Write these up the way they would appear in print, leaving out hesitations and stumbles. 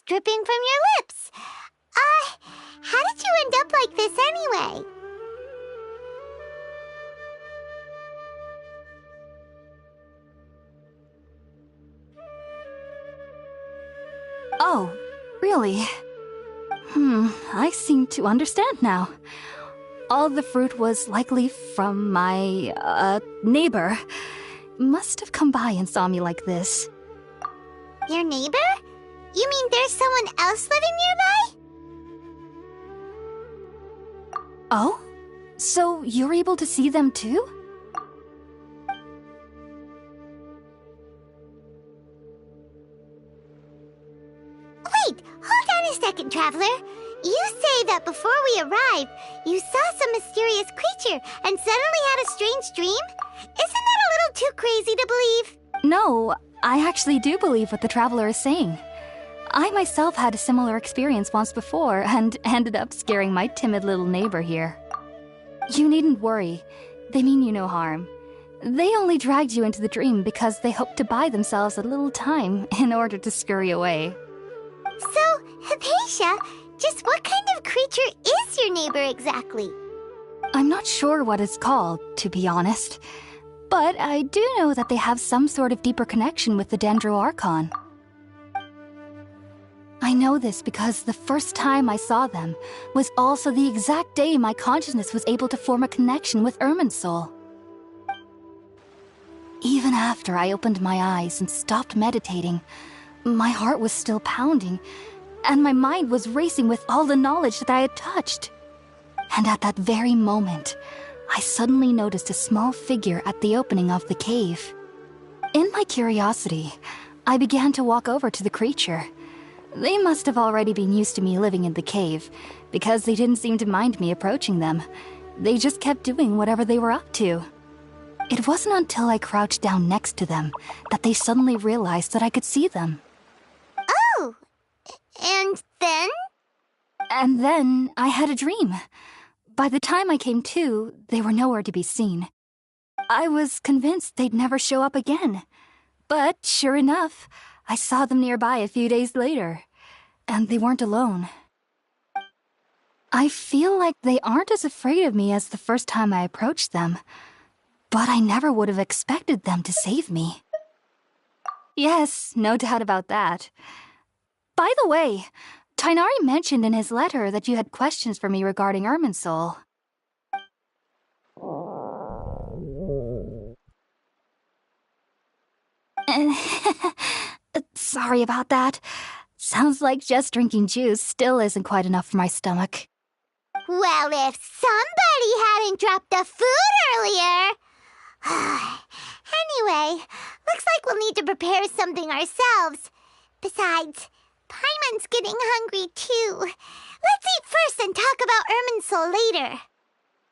dripping from your lips. How did you end up like this anyway? Oh, really? I seem to understand now. All the fruit was likely from my, neighbor. Must have come by and saw me like this. Your neighbor? You mean there's someone else living nearby? Oh? So you're able to see them too? Wait, hold on a second, Traveler. You say that before we arrived, you saw some mysterious creature and suddenly had a strange dream? Isn't that a little too crazy to believe? No, I actually do believe what the traveler is saying. I myself had a similar experience once before and ended up scaring my timid little neighbor here. You needn't worry. They mean you no harm. They only dragged you into the dream because they hoped to buy themselves a little time in order to scurry away. So, Hypatia, just what kind of creature is your neighbor exactly? I'm not sure what it's called, to be honest. But I do know that they have some sort of deeper connection with the Archon. I know this because the first time I saw them was also the exact day my consciousness was able to form a connection with Irminsul. Even after I opened my eyes and stopped meditating, my heart was still pounding, and my mind was racing with all the knowledge that I had touched. And at that very moment, I suddenly noticed a small figure at the opening of the cave. In my curiosity, I began to walk over to the creature. They must have already been used to me living in the cave, because they didn't seem to mind me approaching them. They just kept doing whatever they were up to. It wasn't until I crouched down next to them that they suddenly realized that I could see them. Oh, and then? And then I had a dream. By the time I came to, they were nowhere to be seen. I was convinced they'd never show up again. But sure enough, I saw them nearby a few days later. And they weren't alone. I feel like they aren't as afraid of me as the first time I approached them. But I never would have expected them to save me. Yes, no doubt about that. By the way, Tighnari mentioned in his letter that you had questions for me regarding Irminsul. Sorry about that. Sounds like just drinking juice still isn't quite enough for my stomach. Well, if somebody hadn't dropped the food earlier... Anyway, looks like we'll need to prepare something ourselves. Besides, Paimon's getting hungry too. Let's eat first and talk about Irminsul later.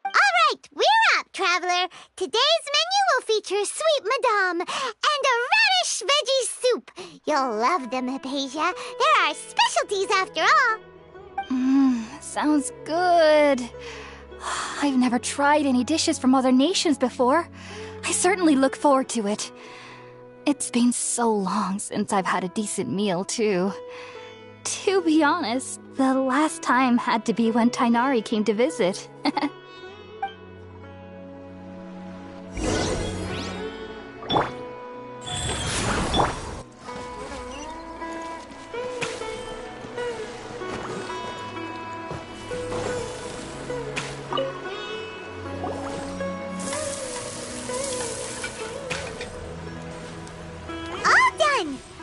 Alright, we're up, Traveler. Today's menu will feature sweet madame and a radish veggie soup. You'll love them, Hypatia. They're our specialties after all. Sounds good. I've never tried any dishes from other nations before. I certainly look forward to it. It's been so long since I've had a decent meal, too. To be honest, the last time had to be when Tighnari came to visit.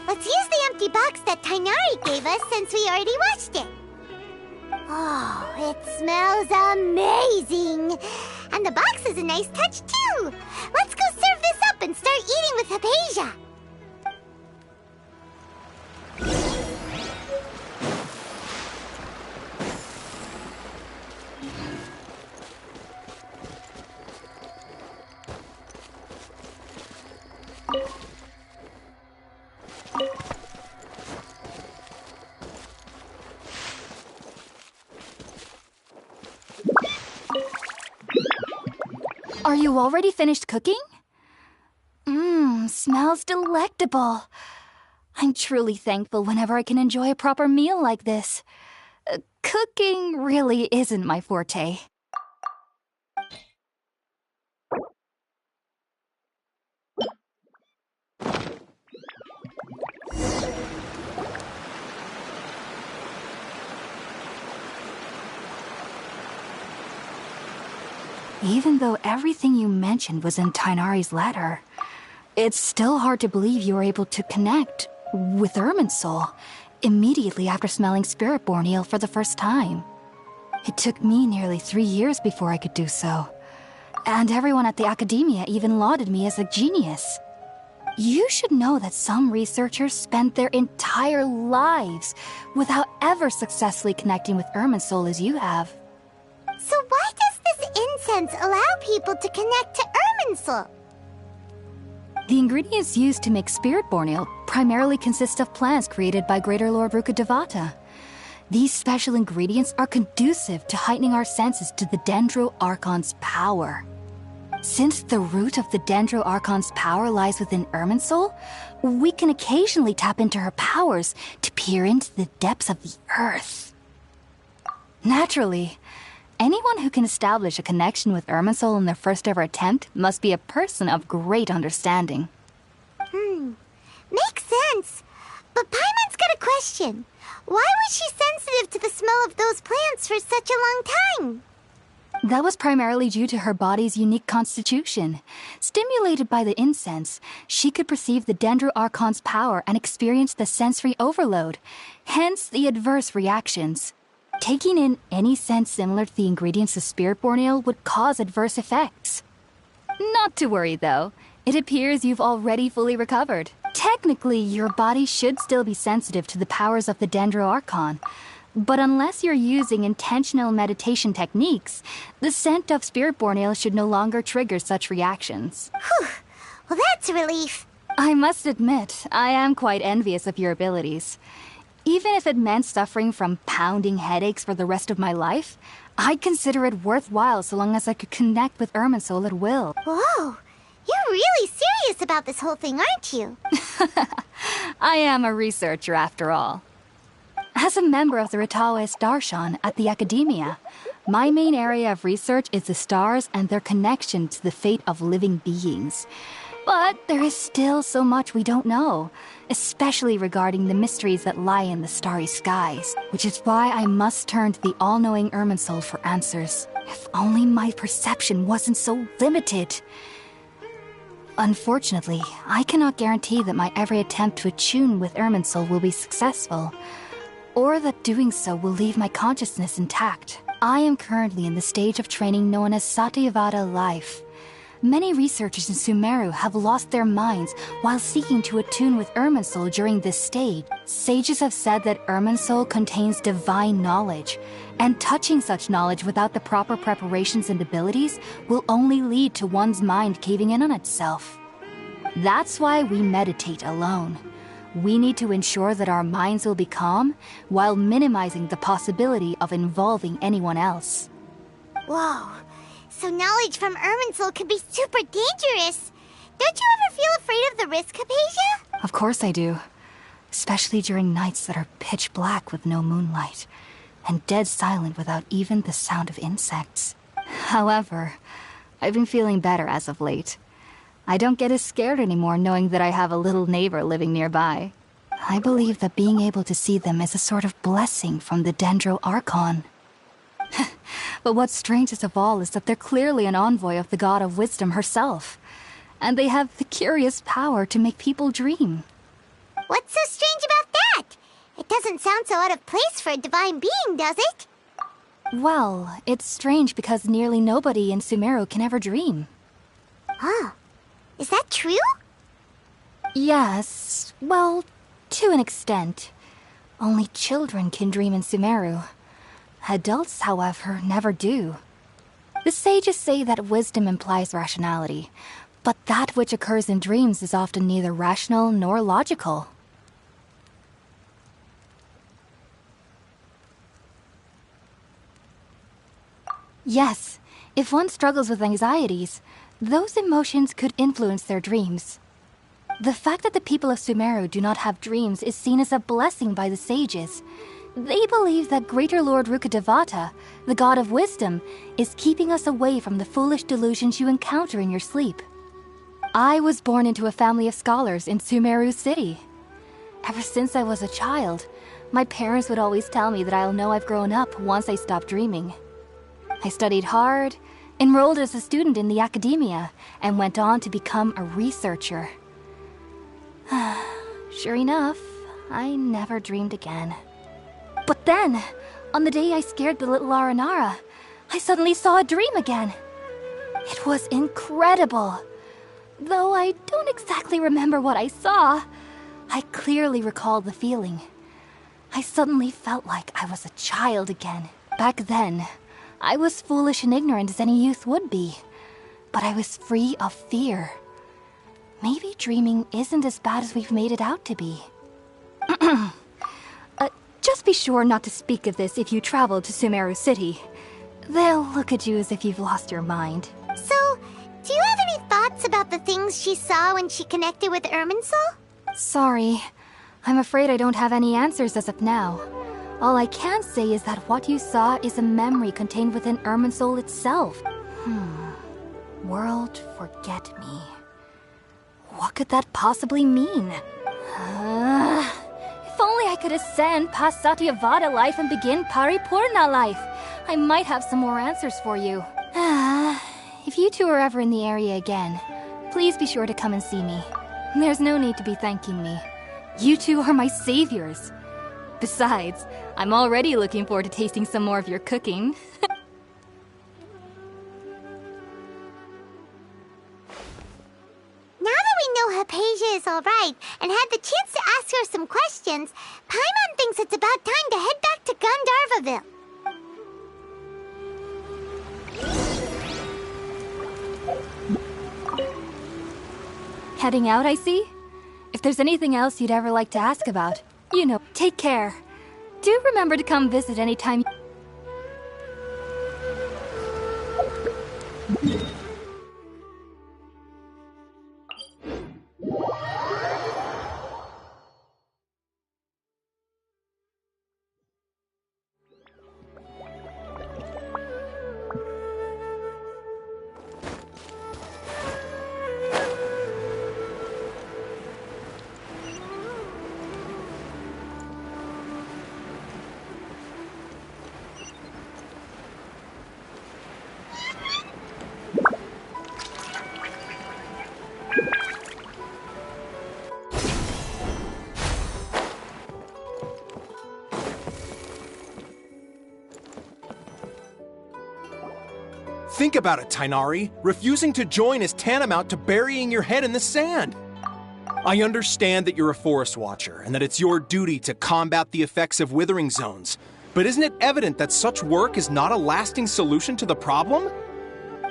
Let's use the empty box that Tighnari gave us since we already washed it. Oh, it smells amazing. And the box is a nice touch, too. Let's go serve this up and start eating with Hypatia. Are you already finished cooking? Smells delectable. I'm truly thankful whenever I can enjoy a proper meal like this. Cooking really isn't my forte. Even though everything you mentioned was in Tainari's letter, it's still hard to believe you were able to connect with Irminsul immediately after smelling Spiritborn Ale for the first time. It took me nearly 3 years before I could do so. And everyone at the Academia even lauded me as a genius. You should know that some researchers spend their entire lives without ever successfully connecting with Irminsul as you have. So why does this incense allow people to connect to Irminsul? The ingredients used to make Spiritborn Ale primarily consist of plants created by Greater Lord Rukkhadevata. These special ingredients are conducive to heightening our senses to the Dendro Archon's power. Since the root of the Dendro Archon's power lies within Irminsul, we can occasionally tap into her powers to peer into the depths of the earth. Naturally, anyone who can establish a connection with Irminsul in their first ever attempt must be a person of great understanding. Makes sense. But Paimon's got a question. Why was she sensitive to the smell of those plants for such a long time? That was primarily due to her body's unique constitution. Stimulated by the incense, she could perceive the Dendro Archon's power and experience the sensory overload, hence the adverse reactions. Taking in any scent similar to the ingredients of Spiritborn Ale would cause adverse effects. Not to worry, though. It appears you've already fully recovered. Technically, your body should still be sensitive to the powers of the Dendro Archon. But unless you're using intentional meditation techniques, the scent of Spiritborn Ale should no longer trigger such reactions. Whew. Well, that's a relief. I must admit, I am quite envious of your abilities. Even if it meant suffering from pounding headaches for the rest of my life, I'd consider it worthwhile so long as I could connect with Irminsul at will. Whoa, you're really serious about this whole thing, aren't you? I am a researcher after all. As a member of the Ritawe Archon at the Academia, my main area of research is the stars and their connection to the fate of living beings. But there is still so much we don't know, especially regarding the mysteries that lie in the starry skies, which is why I must turn to the all-knowing Irminsul for answers. If only my perception wasn't so limited. Unfortunately, I cannot guarantee that my every attempt to attune with Irminsul will be successful, or that doing so will leave my consciousness intact. I am currently in the stage of training known as Satyavada life. Many researchers in Sumeru have lost their minds while seeking to attune with Irminsul during this stage. Sages have said that Irminsul contains divine knowledge, and touching such knowledge without the proper preparations and abilities will only lead to one's mind caving in on itself. That's why we meditate alone. We need to ensure that our minds will be calm while minimizing the possibility of involving anyone else. Whoa. So knowledge from Irminsul can be super dangerous. Don't you ever feel afraid of the risk, Hypatia? Of course I do. Especially during nights that are pitch black with no moonlight, and dead silent without even the sound of insects. However, I've been feeling better as of late. I don't get as scared anymore knowing that I have a little neighbor living nearby. I believe that being able to see them is a sort of blessing from the Dendro Archon. But what's strangest of all is that they're clearly an envoy of the God of Wisdom herself, and they have the curious power to make people dream. What's so strange about that? It doesn't sound so out of place for a divine being, does it? Well, it's strange because nearly nobody in Sumeru can ever dream. Huh. Is that true? Yes, well, to an extent. Only children can dream in Sumeru. Adults, however, never do. The sages say that wisdom implies rationality, but that which occurs in dreams is often neither rational nor logical. Yes, if one struggles with anxieties, those emotions could influence their dreams. The fact that the people of Sumeru do not have dreams is seen as a blessing by the sages. They believe that Greater Lord Rukkhadevata, the god of wisdom, is keeping us away from the foolish delusions you encounter in your sleep. I was born into a family of scholars in Sumeru City. Ever since I was a child, my parents would always tell me that I'll know I've grown up once I stop dreaming. I studied hard, enrolled as a student in the academia, and went on to become a researcher. Sure enough, I never dreamed again. But then, on the day I scared the little Aranara, I suddenly saw a dream again. It was incredible. Though I don't exactly remember what I saw, I clearly recall the feeling. I suddenly felt like I was a child again. Back then, I was foolish and ignorant as any youth would be, but I was free of fear. Maybe dreaming isn't as bad as we've made it out to be. Just be sure not to speak of this if you travel to Sumeru City. They'll look at you as if you've lost your mind. So, do you have any thoughts about the things she saw when she connected with Irminsul? Sorry. I'm afraid I don't have any answers as of now. All I can say is that what you saw is a memory contained within Irminsul itself. World Forget Me. What could that possibly mean? If only I could ascend past Satyavada life and begin Paripurna life. I might have some more answers for you. If you two are ever in the area again, please be sure to come and see me. There's no need to be thanking me. You two are my saviors. Besides, I'm already looking forward to tasting some more of your cooking. Now that we know Hypatia is alright and had the chance to ask her some questions, Paimon thinks it's about time to head back to Gandharvaville. Heading out, I see? If there's anything else you'd ever like to ask about, you know, take care. Do remember to come visit anytime. Think about it, Tainari. Refusing to join is tantamount to burying your head in the sand. I understand that you're a forest watcher and that it's your duty to combat the effects of withering zones. But isn't it evident that such work is not a lasting solution to the problem?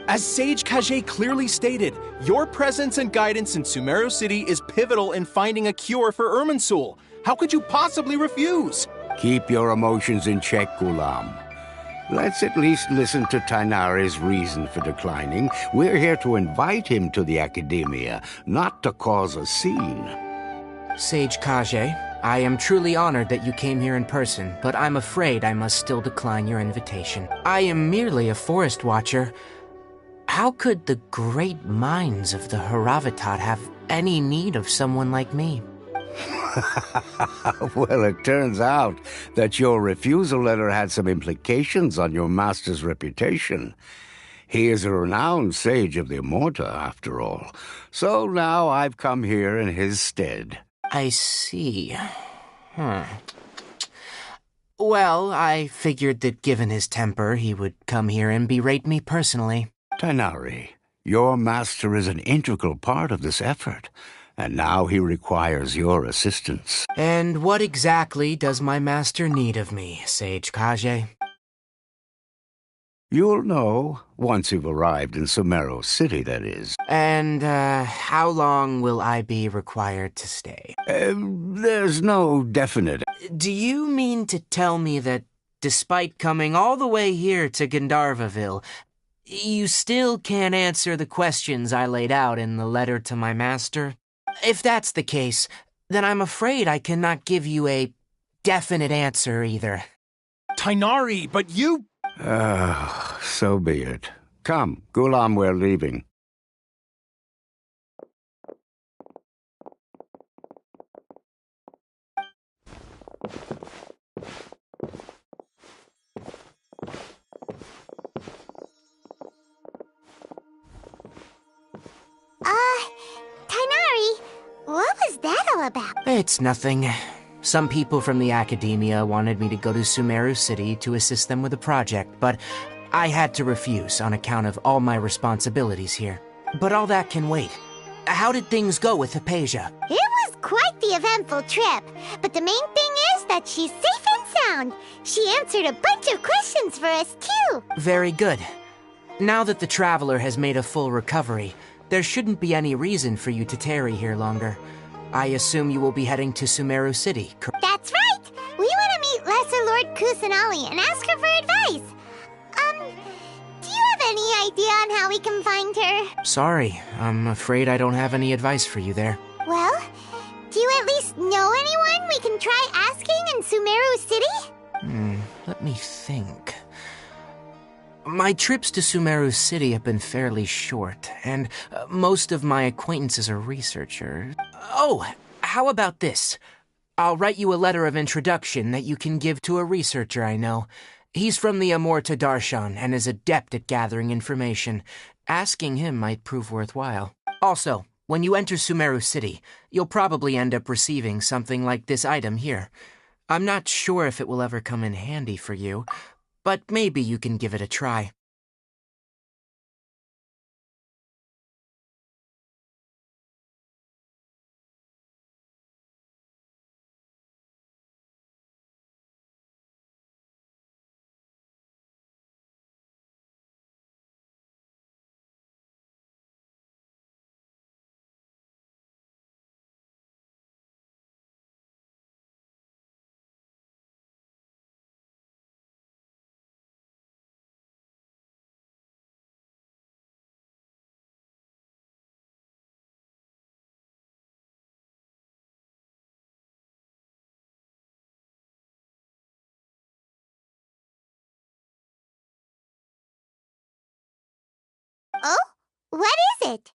As Sage Kage clearly stated, your presence and guidance in Sumeru City is pivotal in finding a cure for Irminsul. How could you possibly refuse? Keep your emotions in check, Gulam. Let's at least listen to Tainari's reason for declining. We're here to invite him to the Academia, not to cause a scene. Sage Kage, I am truly honored that you came here in person, but I'm afraid I must still decline your invitation. I am merely a forest watcher. How could the great minds of the Haravatat have any need of someone like me? Well, it turns out that your refusal letter had some implications on your master's reputation. He is a renowned sage of the Immorta, after all. So now I've come here in his stead. I see. Well, I figured that given his temper, he would come here and berate me personally. Tainari, your master is an integral part of this effort. And now he requires your assistance. And what exactly does my master need of me, Sage Kage? You'll know, once you've arrived in Sumeru City, that is. And, how long will I be required to stay? There's no definite... Do you mean to tell me that, despite coming all the way here to Gandharvaville, you still can't answer the questions I laid out in the letter to my master? If that's the case, then I'm afraid I cannot give you a definite answer either. Tainari, but you... So be it. Come, Gulam, we're leaving. Tainari, what was that all about? It's nothing. Some people from the academia wanted me to go to Sumeru City to assist them with a project, but I had to refuse on account of all my responsibilities here. But all that can wait. How did things go with Hypatia? It was quite the eventful trip, but the main thing is that she's safe and sound. She answered a bunch of questions for us, too. Very good. Now that the Traveler has made a full recovery, there shouldn't be any reason for you to tarry here longer. I assume you will be heading to Sumeru City, correct? That's right! We want to meet Lesser Lord Kusanali and ask her for advice. Do you have any idea on how we can find her? Sorry, I'm afraid I don't have any advice for you there. Well, do you at least know anyone we can try asking in Sumeru City? Let me think. My trips to Sumeru City have been fairly short, and most of my acquaintances are researchers. Oh, how about this? I'll write you a letter of introduction that you can give to a researcher I know. He's from the Amorta Darshan and is adept at gathering information. Asking him might prove worthwhile. Also, when you enter Sumeru City, you'll probably end up receiving something like this item here. I'm not sure if it will ever come in handy for you, but maybe you can give it a try. Oh? What is it?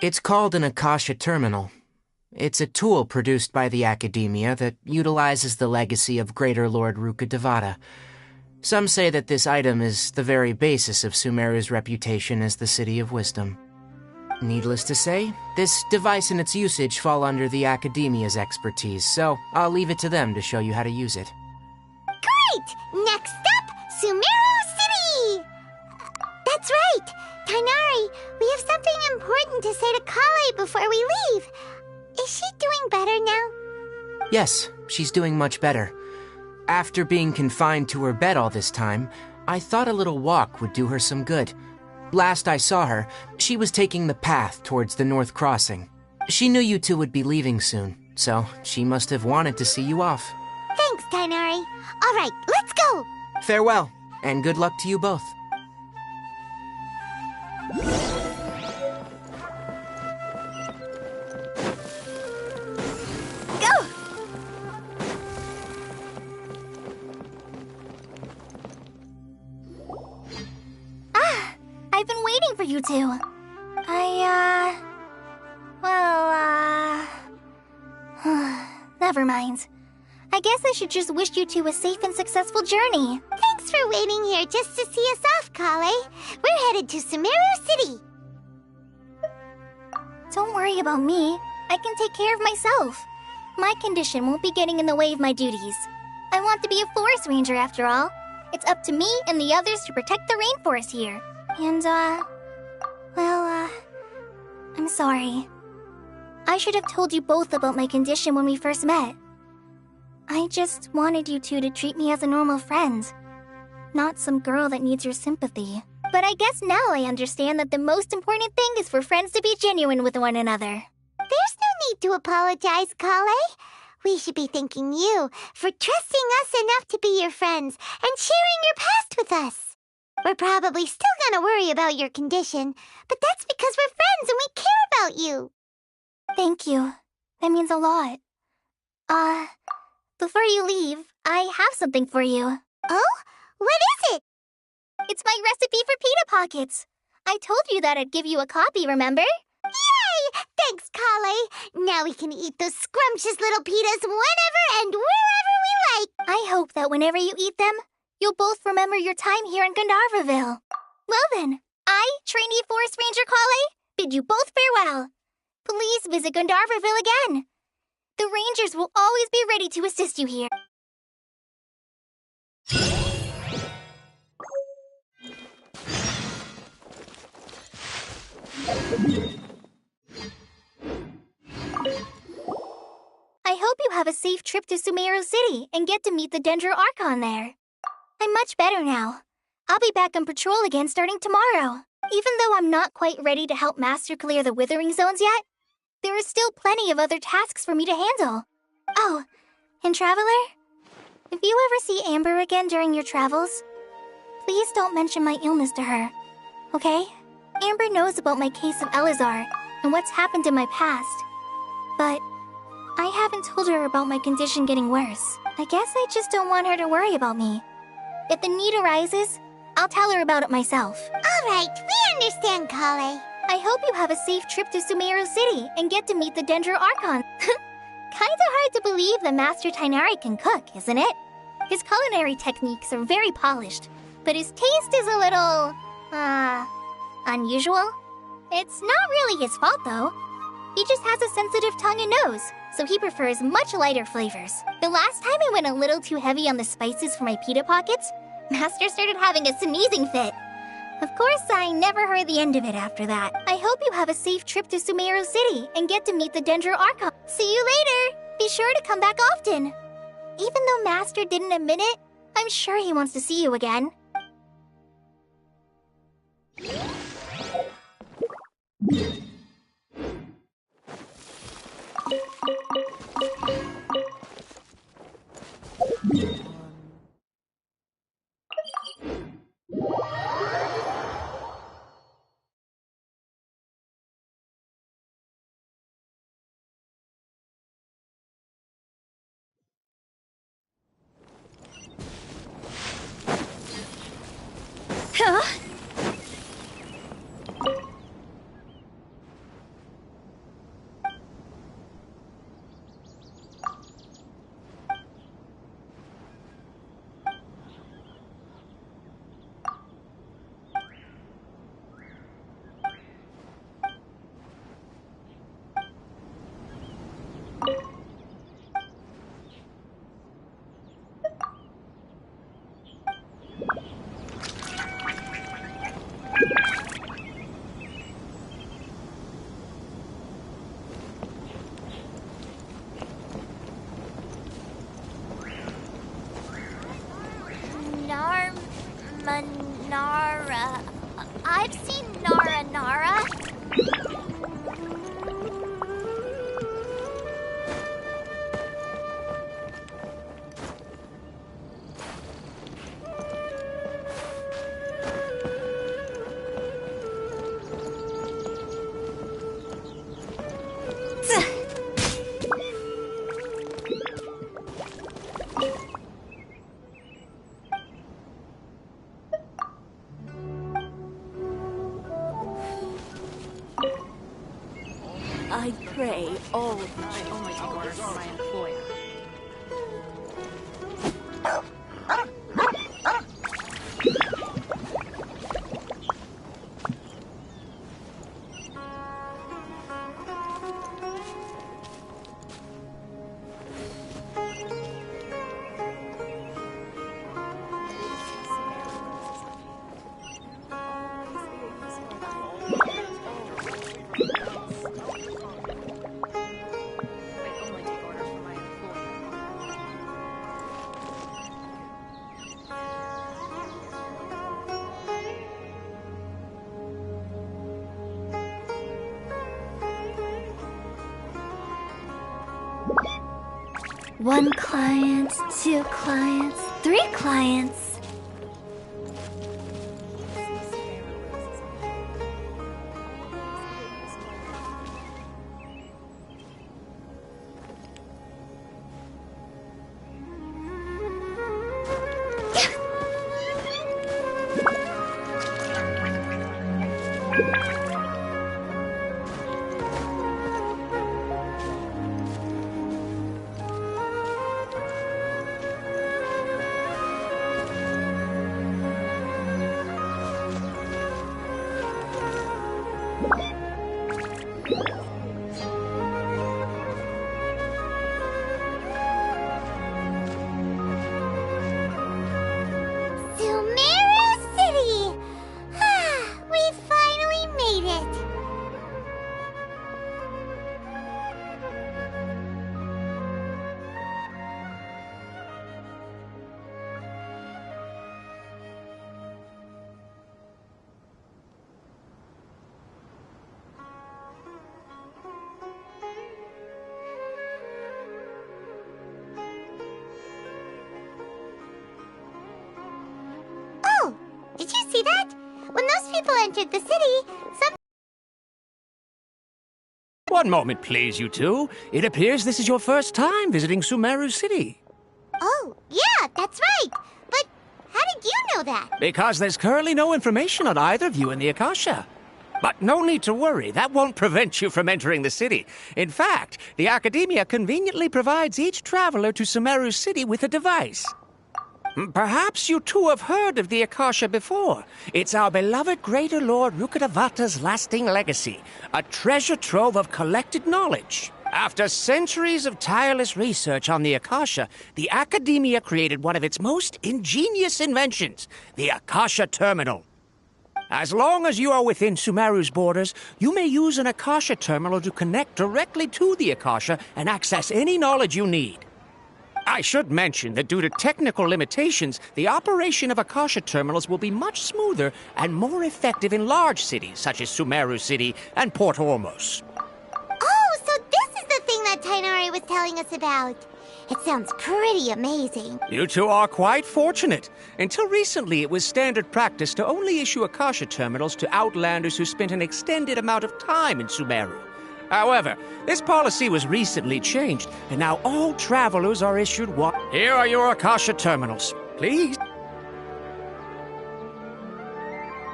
It's called an Akasha Terminal. It's a tool produced by the Academia that utilizes the legacy of Greater Lord Rukkhadevata. Some say that this item is the very basis of Sumeru's reputation as the City of Wisdom. Needless to say, this device and its usage fall under the Academia's expertise, so I'll leave it to them to show you how to use it. Great! Next up, Sumeru City! That's right! Tainari, we have something important to say to Kale before we leave. Is she doing better now? Yes, she's doing much better. After being confined to her bed all this time, I thought a little walk would do her some good. Last I saw her, she was taking the path towards the North Crossing. She knew you two would be leaving soon, so she must have wanted to see you off. Thanks, Tainari. All right, let's go! Farewell, and good luck to you both. Go! I've been waiting for you two. Never mind. I guess I should just wish you two a safe and successful journey. Thanks for waiting here just to see us off, Kale. We're headed to Sumeru City. Don't worry about me. I can take care of myself. My condition won't be getting in the way of my duties. I want to be a forest ranger after all. It's up to me and the others to protect the rainforest here. And, I'm sorry. I should have told you both about my condition when we first met. I just wanted you two to treat me as a normal friend, not some girl that needs your sympathy. But I guess now I understand that the most important thing is for friends to be genuine with one another. There's no need to apologize, Kale. We should be thanking you for trusting us enough to be your friends and sharing your past with us. We're probably still gonna worry about your condition, but that's because we're friends and we care about you. Thank you. That means a lot. Before you leave, I have something for you. Oh? What is it? It's my recipe for pita pockets. I told you that I'd give you a copy, remember? Yay! Thanks, Kale. Now we can eat those scrumptious little pitas whenever and wherever we like. I hope that whenever you eat them, you'll both remember your time here in Gandharvaville. Well then, I, trainee Forest Ranger Kale, bid you both farewell. Please visit Gandharvaville again. The Rangers will always be ready to assist you here. I hope you have a safe trip to Sumeru City and get to meet the Dendro Archon there. I'm much better now. I'll be back on patrol again starting tomorrow. Even though I'm not quite ready to help Master clear the Withering Zones yet, there are still plenty of other tasks for me to handle. Oh, and Traveler, if you ever see Amber again during your travels, please don't mention my illness to her, okay? Amber knows about my case of Elazar and what's happened in my past, but I haven't told her about my condition getting worse. I guess I just don't want her to worry about me. If the need arises, I'll tell her about it myself. All right, we understand, Kale. I hope you have a safe trip to Sumeru City and get to meet the Dendro Archon. Kinda hard to believe that Master Tainari can cook, isn't it? His culinary techniques are very polished, but his taste is a little, unusual. It's not really his fault, though. He just has a sensitive tongue and nose, so he prefers much lighter flavors. The last time I went a little too heavy on the spices for my pita pockets, Master started having a sneezing fit. Of course, I never heard the end of it after that. I hope you have a safe trip to Sumeru City and get to meet the Dendro Archon. See you later! Be sure to come back often. Even though Master didn't admit it, I'm sure he wants to see you again. I pray all of you should only take orders from my employer. One client, 2 clients, 3 clients. Did you see that? When those people entered the city, some... One moment, please, you two. It appears this is your first time visiting Sumeru City. Oh, yeah, that's right. But how did you know that? Because there's currently no information on either of you in the Akasha. But no need to worry, that won't prevent you from entering the city. In fact, the Academia conveniently provides each traveler to Sumeru City with a device. Perhaps you two have heard of the Akasha before. It's our beloved Greater Lord Rukkhadevata's lasting legacy, a treasure trove of collected knowledge. After centuries of tireless research on the Akasha, the Academia created one of its most ingenious inventions, the Akasha Terminal. As long as you are within Sumeru's borders, you may use an Akasha terminal to connect directly to the Akasha and access any knowledge you need. I should mention that due to technical limitations, the operation of Akasha terminals will be much smoother and more effective in large cities such as Sumeru City and Port Ormos. Oh, so this is the thing that Tainari was telling us about. It sounds pretty amazing. You two are quite fortunate. Until recently, it was standard practice to only issue Akasha terminals to outlanders who spent an extended amount of time in Sumeru. However, this policy was recently changed, and now all travelers are issued one. Here are your Akasha terminals. Please.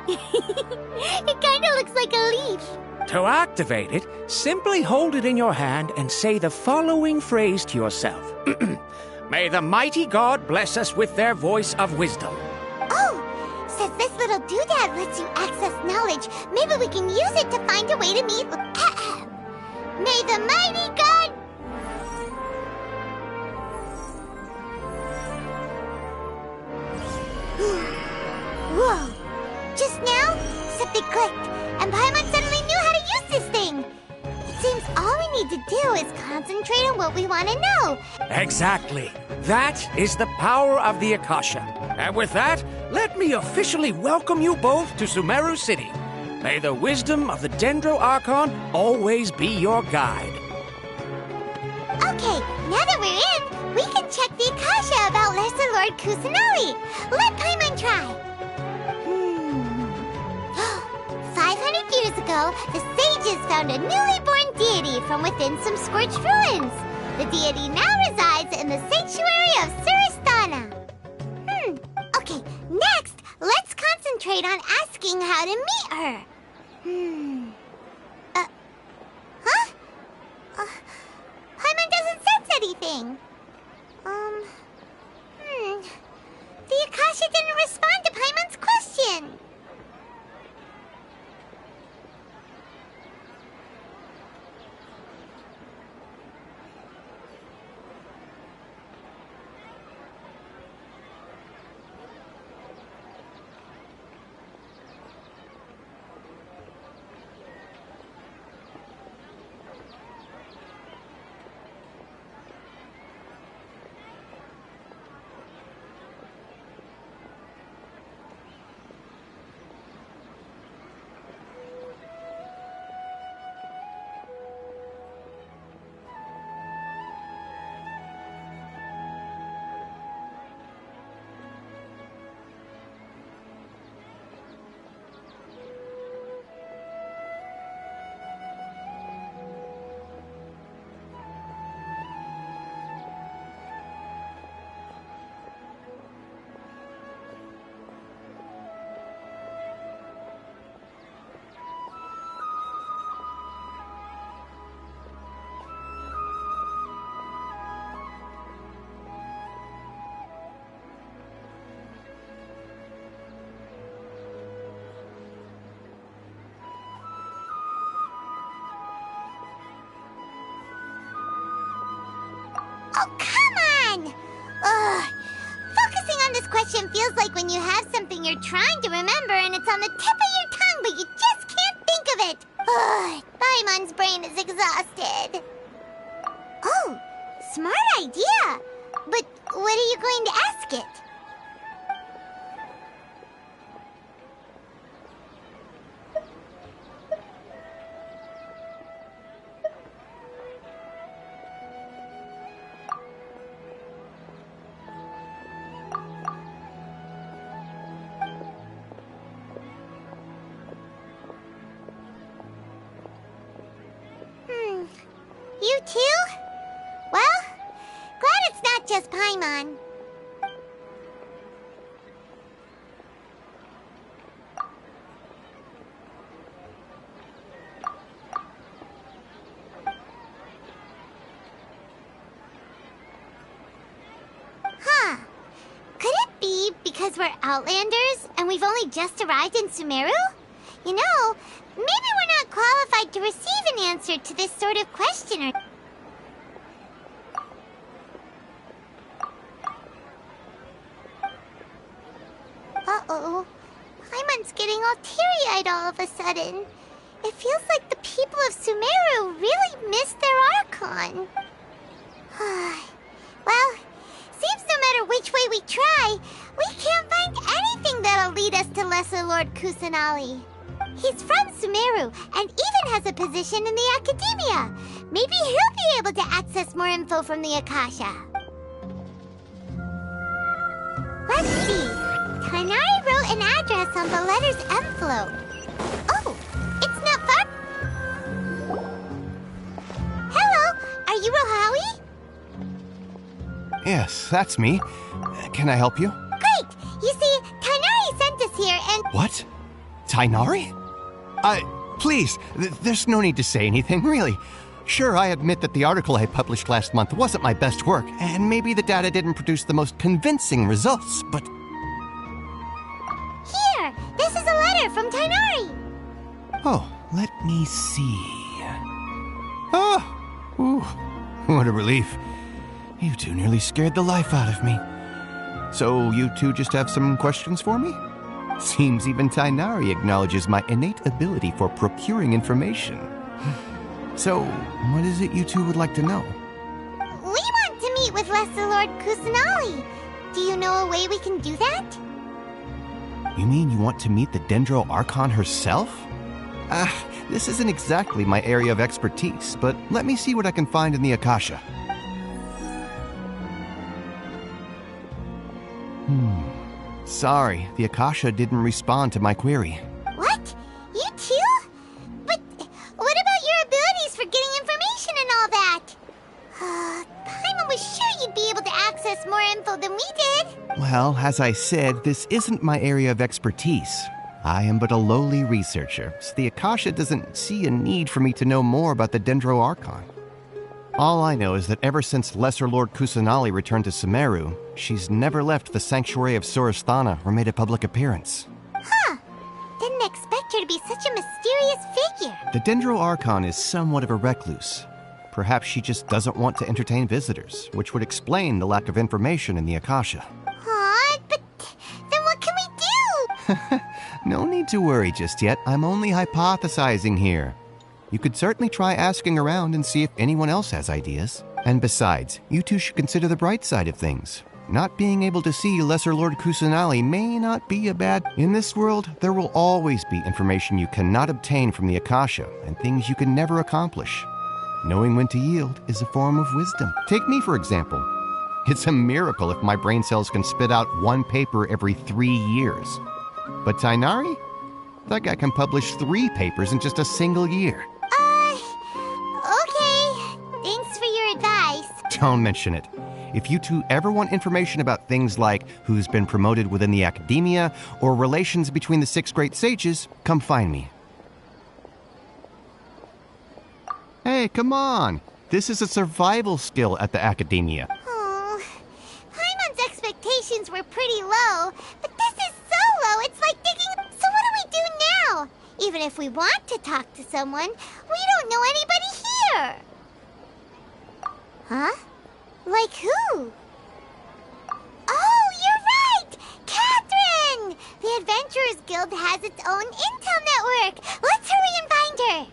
It kinda looks like a leaf. To activate it, simply hold it in your hand and say the following phrase to yourself. May the mighty God bless us with their voice of wisdom. Oh, since this little doodad lets you access knowledge, maybe we can use it to find a way to meet... May the mighty God... Whoa! Just now, something clicked, and Paimon suddenly knew how to use this thing! It seems all we need to do is concentrate on what we want to know. Exactly. That is the power of the Akasha. And with that, let me officially welcome you both to Sumeru City. May the wisdom of the Dendro Archon always be your guide. Okay, now that we're in, we can check the Akasha about Lesser Lord Kusanali. Let Paimon try. 500 years ago, the sages found a newly born deity from within some scorched ruins. The deity now resides in the sanctuary of Suristana. Okay, next, let's concentrate on asking how to meet her. Huh? anything. The Akasha didn't respond to Paimon's question. Oh, come on! Ugh. Focusing on this question feels like when you have something you're trying to remember and it's on the tip of your tongue, but you just can't think of it. Ugh. Paimon's brain is exhausted. Oh, smart idea. But what are you going to ask it? You too? Well, glad it's not just Paimon. Huh. Could it be because we're Outlanders and we've only just arrived in Sumeru? You know, maybe we're not qualified to receive an answer to this sort of question. Uh-oh. Paimon's getting all teary-eyed all of a sudden. It feels like the people of Sumeru really missed their Archon. Well, seems no matter which way we try, we can't find anything that'll lead us to Lesser Lord Kusanali. He's from Sumeru and even has a position in the Academia. Maybe he'll be able to access more info from the Akasha. Let's see. Tainari wrote an address on the letter's envelope. Oh, it's not far. Hello, are you Rohawi? Yes, that's me. Can I help you? Great! You see, Tainari sent us here and... What? Tainari? Please, there's no need to say anything, really. Sure, I admit that the article I published last month wasn't my best work, and maybe the data didn't produce the most convincing results, but... Here! This is a letter from Tainari! Oh, let me see... Oh! Ooh, what a relief. You two nearly scared the life out of me. So, you two just have some questions for me? Seems even Tainari acknowledges my innate ability for procuring information. So, what is it you two would like to know? We want to meet with Lesser Lord Kusanali. Do you know a way we can do that? You mean you want to meet the Dendro Archon herself? This isn't exactly my area of expertise, but let me see what I can find in the Akasha. Sorry, the Akasha didn't respond to my query. What? You too? But what about your abilities for getting information and all that? Paimon was sure you'd be able to access more info than we did. Well, as I said, this isn't my area of expertise. I am but a lowly researcher, so the Akasha doesn't see a need for me to know more about the Dendro Archon. All I know is that ever since Lesser Lord Kusanali returned to Sumeru, she's never left the Sanctuary of Sorasthana or made a public appearance. Huh. Didn't expect her to be such a mysterious figure. The Dendro Archon is somewhat of a recluse. Perhaps she just doesn't want to entertain visitors, which would explain the lack of information in the Akasha. Aw, but then what can we do? No need to worry just yet. I'm only hypothesizing here. You could certainly try asking around and see if anyone else has ideas. And besides, you two should consider the bright side of things. Not being able to see Lesser Lord Kusanali may not be a bad... In this world, there will always be information you cannot obtain from the Akasha and things you can never accomplish. Knowing when to yield is a form of wisdom. Take me, for example. It's a miracle if my brain cells can spit out one paper every 3 years. But Tainari? That guy can publish 3 papers in just a single year. Okay. Thanks for your advice. Don't mention it. If you two ever want information about things like who's been promoted within the academia or relations between the 6 great sages, come find me. Hey, come on. This is a survival skill at the academia. Oh, Paimon's expectations were pretty low, but this is so low, it's like digging... So what do we do now? Even if we want to talk to someone, we don't know anybody here. Huh? Like who? Oh, you're right! Catherine! The Adventurers Guild has its own intel network. Let's hurry and find her.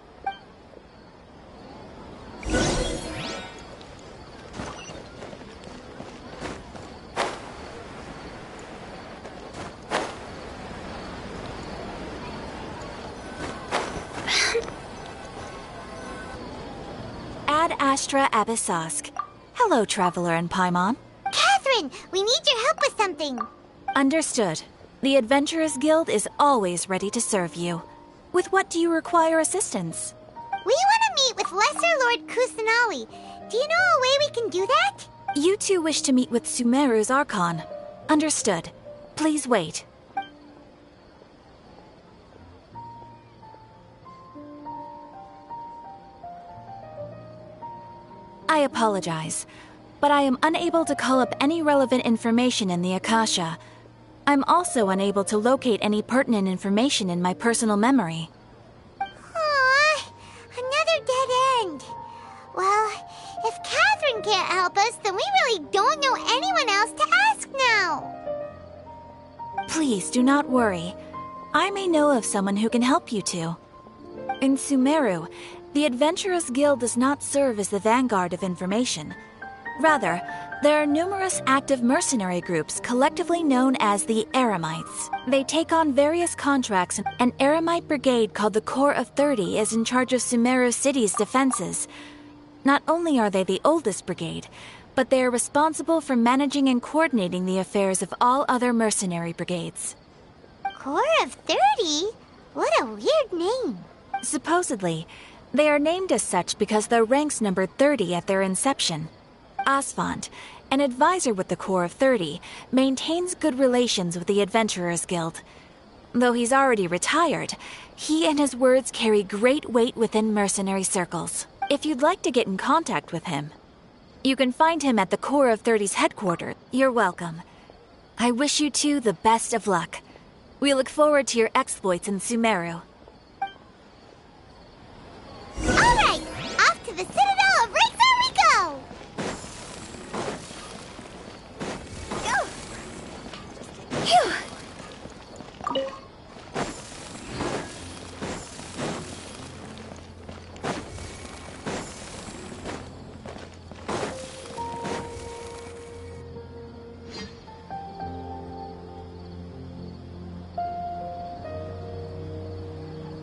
Ad Astra Abyssosk. Hello, Traveler and Paimon. Catherine, we need your help with something. Understood. The Adventurers Guild is always ready to serve you. With what do you require assistance? We want to meet with Lesser Lord Kusanali. Do you know a way we can do that? You two wish to meet with Sumeru's Archon. Understood. Please wait. I apologize, but I am unable to call up any relevant information in the Akasha. I'm also unable to locate any pertinent information in my personal memory. Aww, another dead end. Well, if Catherine can't help us, then we really don't know anyone else to ask now. Please do not worry. I may know of someone who can help you two. In Sumeru, the Adventurers Guild does not serve as the vanguard of information. Rather, there are numerous active mercenary groups collectively known as the Eremites. They take on various contracts. An Eremite brigade called the Corps of 30 is in charge of Sumeru City's defenses. Not only are they the oldest brigade, but they are responsible for managing and coordinating the affairs of all other mercenary brigades. Corps of 30? What a weird name. Supposedly, they are named as such because their ranks numbered 30 at their inception. Asfand, an advisor with the Corps of 30, maintains good relations with the Adventurers Guild. Though he's already retired, he and his words carry great weight within mercenary circles. If you'd like to get in contact with him, you can find him at the Corps of 30's headquarters. You're welcome. I wish you two the best of luck. We look forward to your exploits in Sumeru. All right, off to the Citadel of Razor we go! Phew.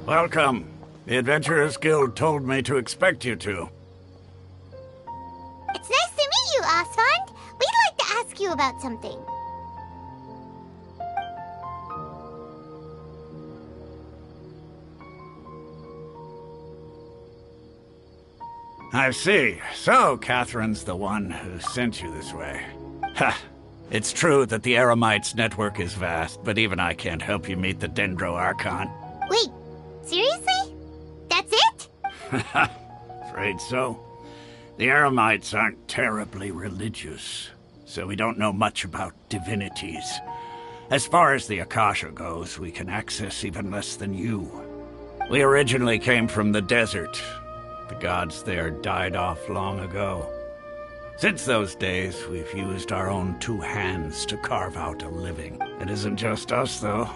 Welcome. The Adventurers Guild told me to expect you two. It's nice to meet you, Asfand. We'd like to ask you about something. I see. So, Catherine's the one who sent you this way. Ha! It's true that the Eremites' network is vast, but even I can't help you meet the Dendro Archon. Wait, seriously? That's it? Afraid so. The Eremites aren't terribly religious, so we don't know much about divinities. As far as the Akasha goes, we can access even less than you. We originally came from the desert. The gods there died off long ago. Since those days, we've used our own two hands to carve out a living. It isn't just us, though.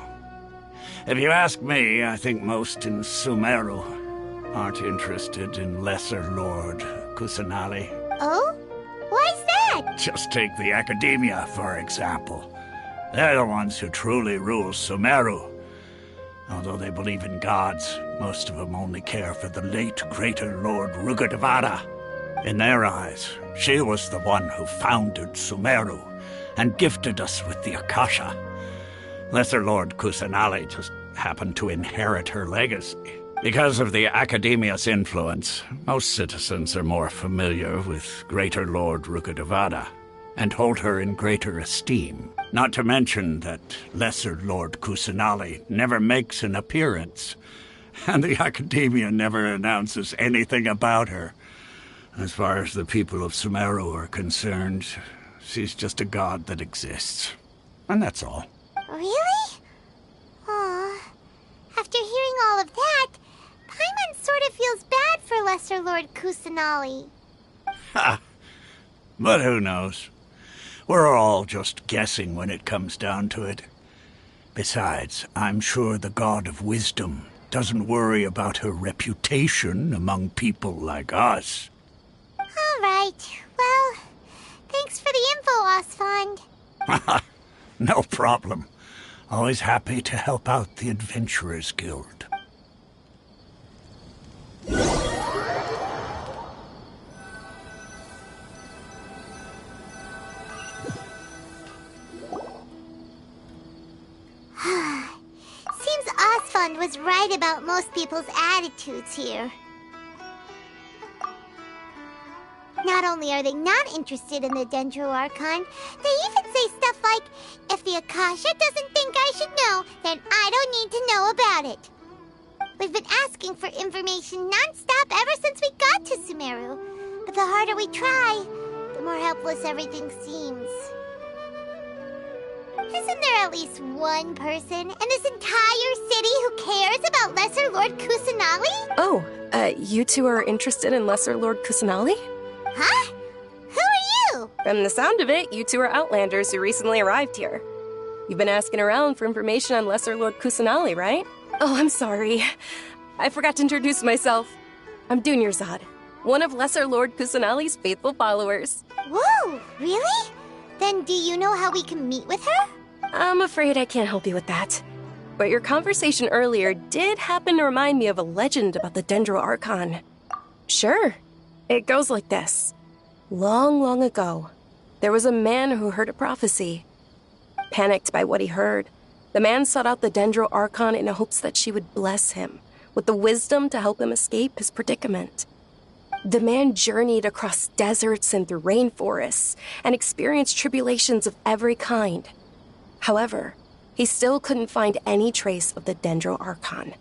If you ask me, I think most in Sumeru aren't interested in Lesser Lord Kusanali. Oh? Why's that? Just take the Academia, for example. They're the ones who truly rule Sumeru. Although they believe in gods, most of them only care for the late Greater Lord Rugadavara. In their eyes, she was the one who founded Sumeru and gifted us with the Akasha. Lesser Lord Kusanali just happened to inherit her legacy. Because of the Academia's influence, most citizens are more familiar with Greater Lord Rugadavara and hold her in greater esteem. Not to mention that Lesser Lord Kusanali never makes an appearance, and the Academia never announces anything about her. As far as the people of Sumeru are concerned, she's just a god that exists. And that's all. Really? Aw. After hearing all of that, Paimon sort of feels bad for Lesser Lord Kusanali. Ha! But who knows? We're all just guessing when it comes down to it. Besides, I'm sure the God of Wisdom doesn't worry about her reputation among people like us. All right. Well, thanks for the info, Osfond. No problem. Always happy to help out the Adventurers Guild. Seems Osfond was right about most people's attitudes here. Not only are they not interested in the Dendro Archon, they even say stuff like, if the Akasha doesn't think I should know, then I don't need to know about it. We've been asking for information non-stop ever since we got to Sumeru, but the harder we try, the more helpless everything seems. Isn't there at least one person in this entire city who cares about Lesser Lord Kusanali? Oh, you two are interested in Lesser Lord Kusanali? Huh? Who are you? From the sound of it, you two are Outlanders who recently arrived here. You've been asking around for information on Lesser Lord Kusanali, right? Oh, I'm sorry. I forgot to introduce myself. I'm Dunyarzad, one of Lesser Lord Kusanali's faithful followers. Whoa, really? Then do you know how we can meet with her? I'm afraid I can't help you with that. But your conversation earlier did happen to remind me of a legend about the Dendro Archon. Sure. It goes like this. Long, long ago, there was a man who heard a prophecy. Panicked by what he heard, the man sought out the Dendro Archon in hopes that she would bless him with the wisdom to help him escape his predicament. The man journeyed across deserts and through rainforests and experienced tribulations of every kind. However, he still couldn't find any trace of the Dendro Archon.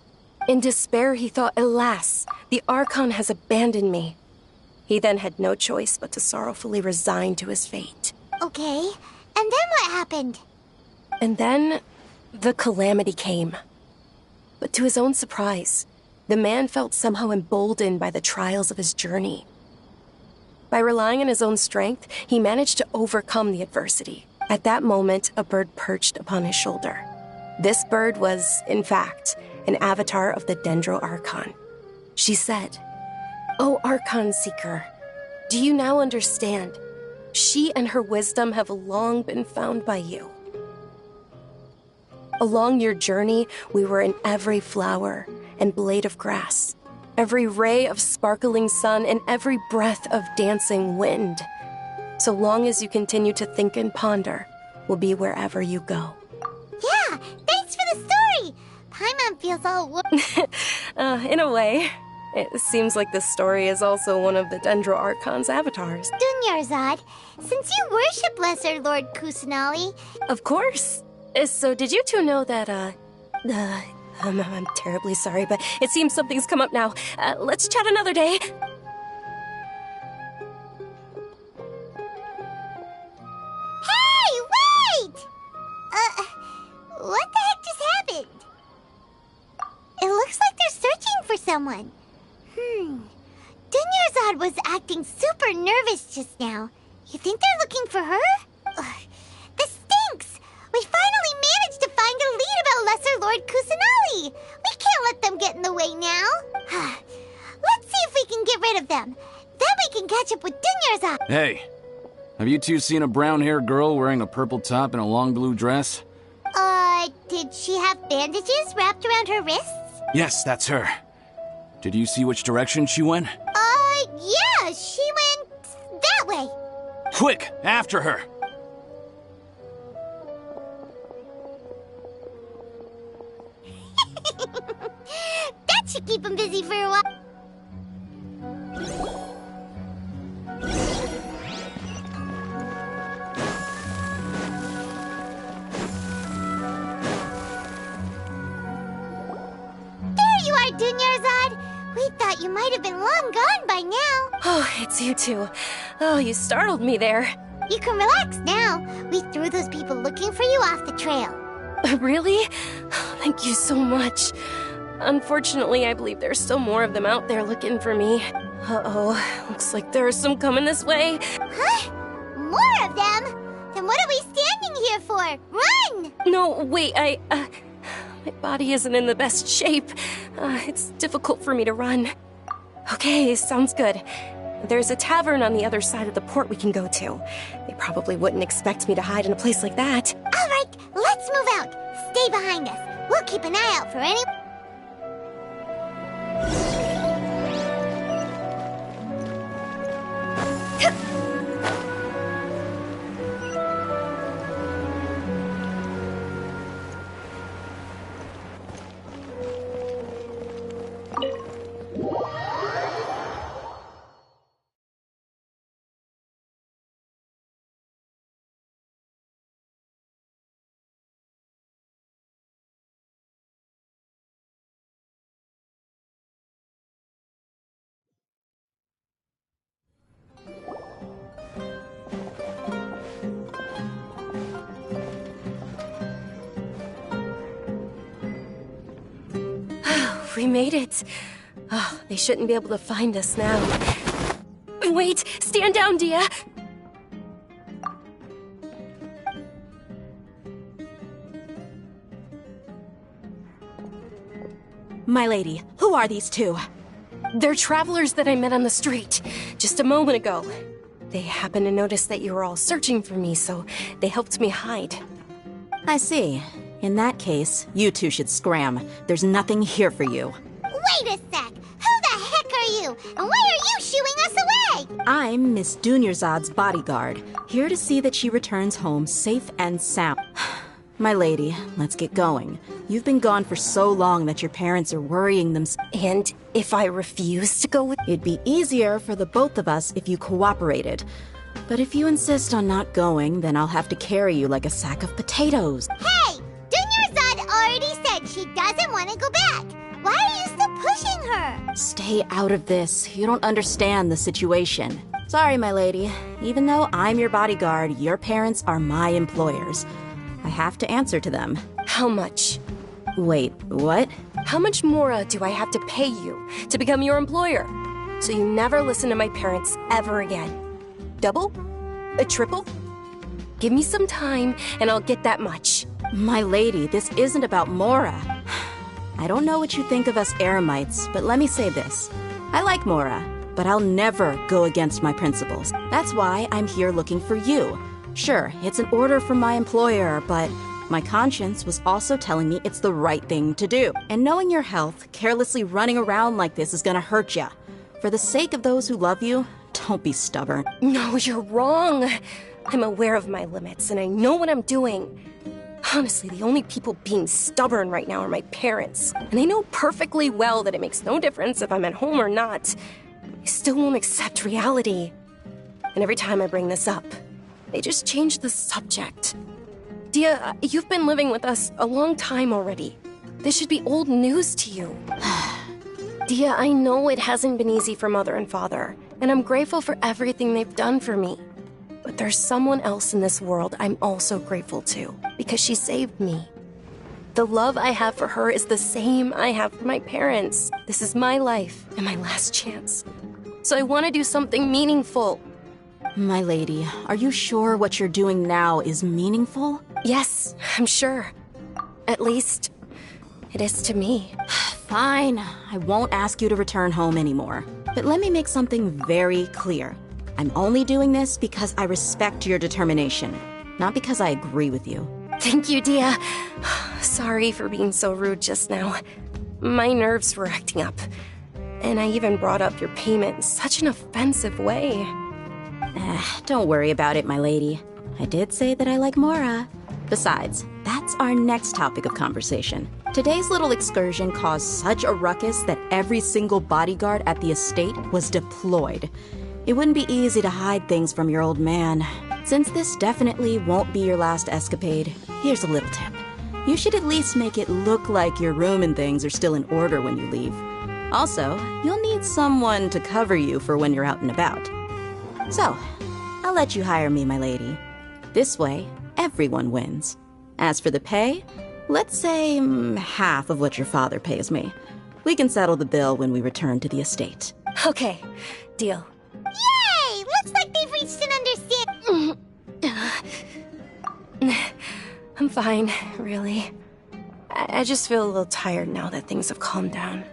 In despair, he thought, alas, the Archon has abandoned me. He then had no choice but to sorrowfully resign to his fate. Okay, and then what happened? And then, the calamity came. But to his own surprise, the man felt somehow emboldened by the trials of his journey. By relying on his own strength, he managed to overcome the adversity. At that moment, a bird perched upon his shoulder. This bird was, in fact, an avatar of the Dendro Archon. She said, "O Archon Seeker, do you now understand? She and her wisdom have long been found by you. Along your journey, we were in every flower and blade of grass, every ray of sparkling sun, and every breath of dancing wind. So long as you continue to think and ponder, we'll be wherever you go." Yeah, thanks for the story! Paimon feels all In a way. It seems like this story is also one of the Dendro Archon's avatars. Dunyarzad, since you worship Lesser Lord Kusanali... Of course. So did you two know that, I'm terribly sorry, but it seems something's come up now. Let's chat another day. someone. Dunyarzad was acting super nervous just now. You think they're looking for her? Ugh, this stinks! We finally managed to find a lead about Lesser Lord Kusanali! We can't let them get in the way now. Let's see if we can get rid of them. Then we can catch up with Dunyarzad. Hey, have you two seen a brown-haired girl wearing a purple top and a long blue dress? Did she have bandages wrapped around her wrists? Yes, that's her. Did you see which direction she went? Yeah, she went that way. Quick, after her! That should keep him busy for a while. There you are, Dunyarzad. We thought you might have been long gone by now. Oh, it's you two. Oh, you startled me there. You can relax now. We threw those people looking for you off the trail. Really? Thank you so much. Unfortunately, I believe there's still more of them out there looking for me. Uh-oh, looks like there are some coming this way. Huh? More of them? Then what are we standing here for? Run! No, wait, my body isn't in the best shape. It's difficult for me to run. Okay, sounds good. There's a tavern on the other side of the port we can go to. They probably wouldn't expect me to hide in a place like that. All right, let's move out. Stay behind us. We'll keep an eye out for any... We made it. Oh, they shouldn't be able to find us now. Wait! Stand down, Dia! My lady, who are these two? They're travelers that I met on the street just a moment ago. They happened to notice that you were all searching for me, so they helped me hide. I see. In that case, you two should scram. There's nothing here for you. Wait a sec! Who the heck are you? And why are you shooing us away? I'm Miss Dunyarzad's bodyguard, here to see that she returns home safe and sound. My lady, let's get going. You've been gone for so long that your parents are worrying themselves. And if I refuse to go with... It'd be easier for the both of us if you cooperated. But if you insist on not going, then I'll have to carry you like a sack of potatoes. Hey! Dunyarzad already said she doesn't want to go back. Why are you still pushing her? Stay out of this. You don't understand the situation. Sorry, my lady. Even though I'm your bodyguard, your parents are my employers. I have to answer to them. How much? Wait, what? How much more do I have to pay you to become your employer? So you never listen to my parents ever again. Double? A triple? Give me some time and I'll get that much. My lady, this isn't about Mora. I don't know what you think of us Eremites, but let me say this. I like Mora, but I'll never go against my principles. That's why I'm here looking for you. Sure, it's an order from my employer, but my conscience was also telling me it's the right thing to do. And knowing your health, carelessly running around like this is gonna hurt ya. For the sake of those who love you, don't be stubborn. No, you're wrong. I'm aware of my limits, and I know what I'm doing. Honestly, the only people being stubborn right now are my parents. And they know perfectly well that it makes no difference if I'm at home or not. They still won't accept reality. And every time I bring this up, they just change the subject. Dia, you've been living with us a long time already. This should be old news to you. Dia, I know it hasn't been easy for Mother and Father, and I'm grateful for everything they've done for me. But there's someone else in this world I'm also grateful to, because she saved me. The love I have for her is the same I have for my parents. This is my life and my last chance. So I want to do something meaningful. My lady, are you sure what you're doing now is meaningful? Yes, I'm sure. At least, it is to me. Fine, I won't ask you to return home anymore. But let me make something very clear. I'm only doing this because I respect your determination, not because I agree with you. Thank you, Dia. Sorry for being so rude just now. My nerves were acting up. And I even brought up your payment in such an offensive way. Don't worry about it, my lady. I did say that I like Mora. Besides, that's our next topic of conversation. Today's little excursion caused such a ruckus that every single bodyguard at the estate was deployed. It wouldn't be easy to hide things from your old man. Since this definitely won't be your last escapade, here's a little tip. You should at least make it look like your room and things are still in order when you leave. Also, you'll need someone to cover you for when you're out and about. So, I'll let you hire me, my lady. This way, everyone wins. As for the pay, let's say half of what your father pays me. We can settle the bill when we return to the estate. Okay, deal. Yay! Looks like they've reached an understanding. I'm fine, really. I just feel a little tired now that things have calmed down.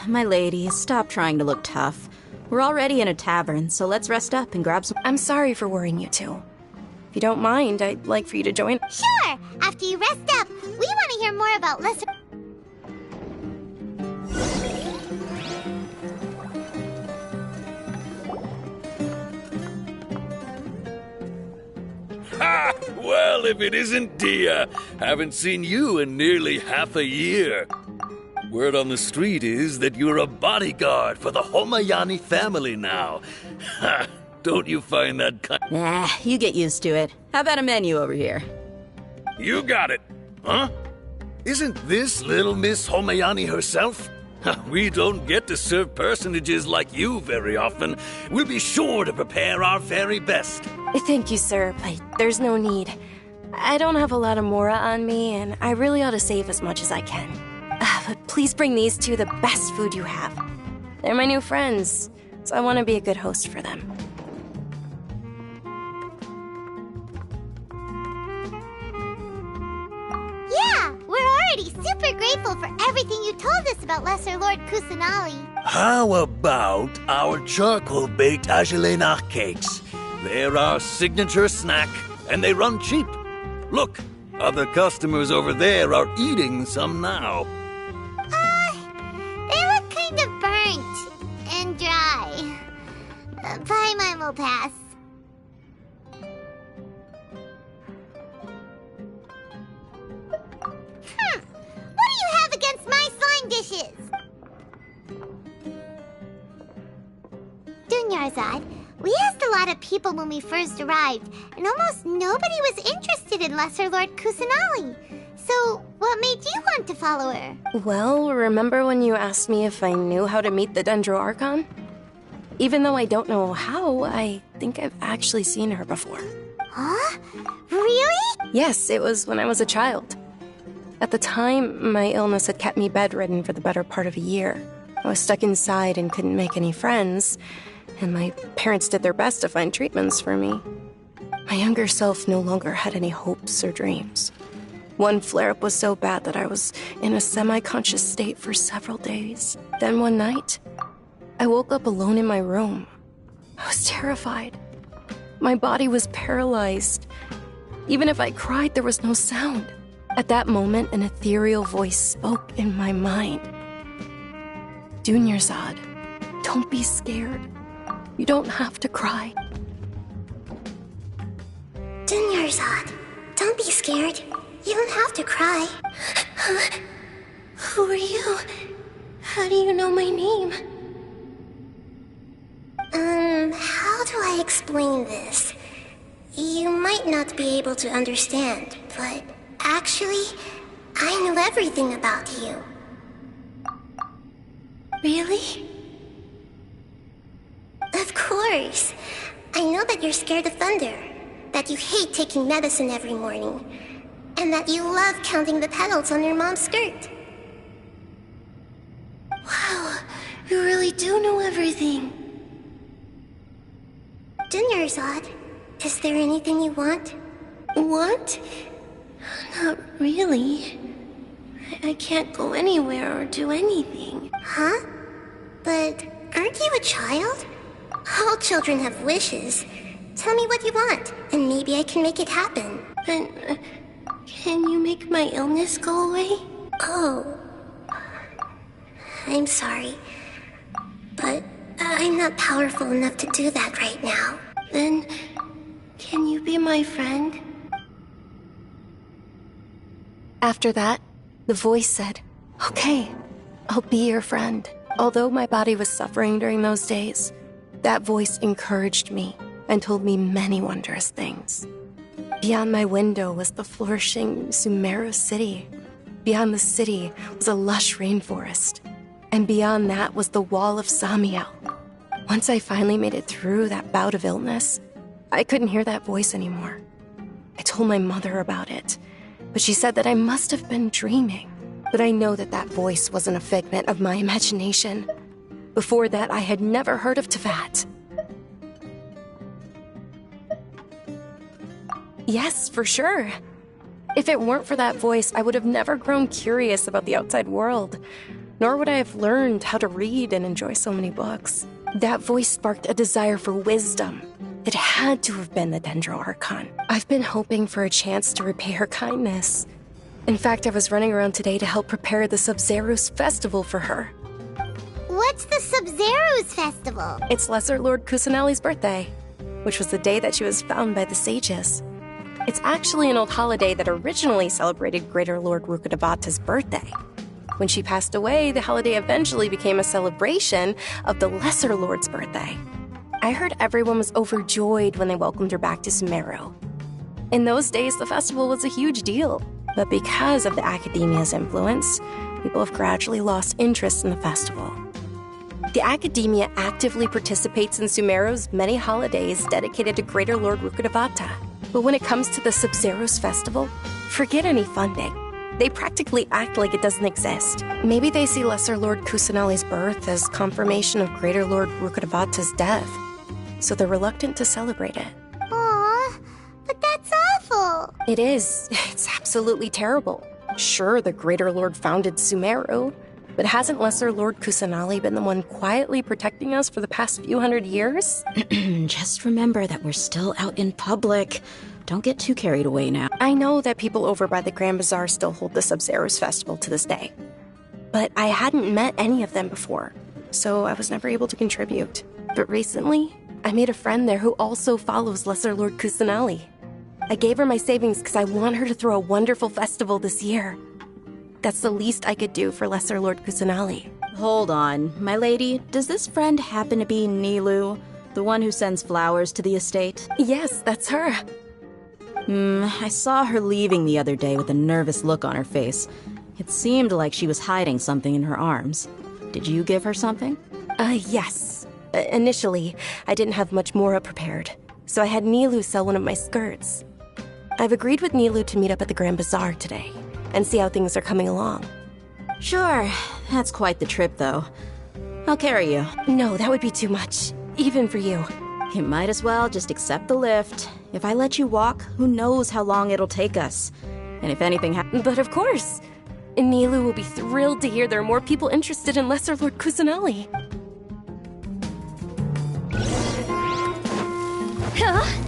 My lady, stop trying to look tough. We're already in a tavern, so let's rest up and grab some— I'm sorry for worrying you two. If you don't mind, I'd like for you to join. Sure! After you rest up, we want to hear more about lesser... Ha! Well, if it isn't Dia. Haven't seen you in nearly half a year. Word on the street is that you're a bodyguard for the Homayani family now. Ha! Don't you find that kind... Nah, you get used to it. How about a menu over here? You got it. Huh? Isn't this little Miss Homayani herself? We don't get to serve personages like you very often. We'll be sure to prepare our very best. Thank you, sir, but there's no need. I don't have a lot of Mora on me, and I really ought to save as much as I can. But please bring these two the best food you have. They're my new friends, so I want to be a good host for them. Yeah, we're already super grateful for everything you told us about Lesser Lord Kusanali. How about our charcoal-baked Agelenach cakes? They're our signature snack, and they run cheap. Look, other customers over there are eating some now. They look kind of burnt and dry. Paimon will pass. What do you have against my slime dishes? Dunyarzad, we asked a lot of people when we first arrived, and almost nobody was interested in Lesser Lord Kusanali. So, what made you want to follow her? Well, remember when you asked me if I knew how to meet the Dendro Archon? Even though I don't know how, I think I've actually seen her before. Huh? Really? Yes, it was when I was a child. At the time, my illness had kept me bedridden for the better part of a year. I was stuck inside and couldn't make any friends, and my parents did their best to find treatments for me. My younger self no longer had any hopes or dreams. One flare-up was so bad that I was in a semi-conscious state for several days. Then one night, I woke up alone in my room. I was terrified. My body was paralyzed. Even if I cried, there was no sound. At that moment, an ethereal voice spoke in my mind. Dunyarzad, don't be scared. You don't have to cry. Dunyarzad, don't be scared. You don't have to cry. Who are you? How do you know my name? How do I explain this? You might not be able to understand, but actually, I know everything about you. Really? Of course. I know that you're scared of thunder, that you hate taking medicine every morning, and that you love counting the petals on your mom's skirt. Wow, you really do know everything. Dinnerzad, is there anything you want? Want? Not really. I can't go anywhere or do anything. Huh? But aren't you a child? All children have wishes. Tell me what you want, and maybe I can make it happen. But, can you make my illness go away? Oh. I'm sorry. But I'm not powerful enough to do that right now. Then, can you be my friend? After that, the voice said, "Okay, I'll be your friend." Although my body was suffering during those days, that voice encouraged me and told me many wondrous things. Beyond my window was the flourishing Sumeru city. Beyond the city was a lush rainforest. And beyond that was the wall of Samiel. Once I finally made it through that bout of illness, I couldn't hear that voice anymore. I told my mother about it, but she said that I must have been dreaming. But I know that that voice wasn't a figment of my imagination. Before that, I had never heard of Teyvat. Yes, for sure. If it weren't for that voice, I would have never grown curious about the outside world, nor would I have learned how to read and enjoy so many books. That voice sparked a desire for wisdom. It had to have been the Dendro Archon. I've been hoping for a chance to repay her kindness. In fact, I was running around today to help prepare the Sub-Zerus festival for her. What's the Sub-Zerus festival? It's Lesser Lord Kusanali's birthday, which was the day that she was found by the sages. It's actually an old holiday that originally celebrated Greater Lord Rukkhadevata's birthday. When she passed away, the holiday eventually became a celebration of the Lesser Lord's birthday. I heard everyone was overjoyed when they welcomed her back to Sumeru. In those days, the festival was a huge deal, but because of the Academia's influence, people have gradually lost interest in the festival. The Academia actively participates in Sumeru's many holidays dedicated to Greater Lord Rukkhadevata. But when it comes to the Sub-Zerus festival, forget any funding. They practically act like it doesn't exist. Maybe they see Lesser Lord Kusanali's birth as confirmation of Greater Lord Rukkhadevata's death, so they're reluctant to celebrate it. Aw, but that's awful. It is. It's absolutely terrible. Sure, the Greater Lord founded Sumeru, but hasn't Lesser Lord Kusanali been the one quietly protecting us for the past few hundred years? Just remember that we're still out in public. Don't get too carried away now. I know that people over by the Grand Bazaar still hold the Sub-Zerus festival to this day, but I hadn't met any of them before, so I was never able to contribute. But recently, I made a friend there who also follows Lesser Lord Kusanali. I gave her my savings because I want her to throw a wonderful festival this year. That's the least I could do for Lesser Lord Kusanali. Hold on, my lady. Does this friend happen to be Nilu, the one who sends flowers to the estate? Yes, that's her. I saw her leaving the other day with a nervous look on her face. It seemed like she was hiding something in her arms. Did you give her something? Yes. Initially, I didn't have much Mora prepared, so I had Nilu sell one of my skirts. I've agreed with Nilu to meet up at the Grand Bazaar today and see how things are coming along. Sure. That's quite the trip, though. I'll carry you. No, that would be too much, even for you. You might as well just accept the lift. If I let you walk, who knows how long it'll take us. And if anything happens... But of course. Nilu will be thrilled to hear there are more people interested in Lesser Lord Kusanali. Huh?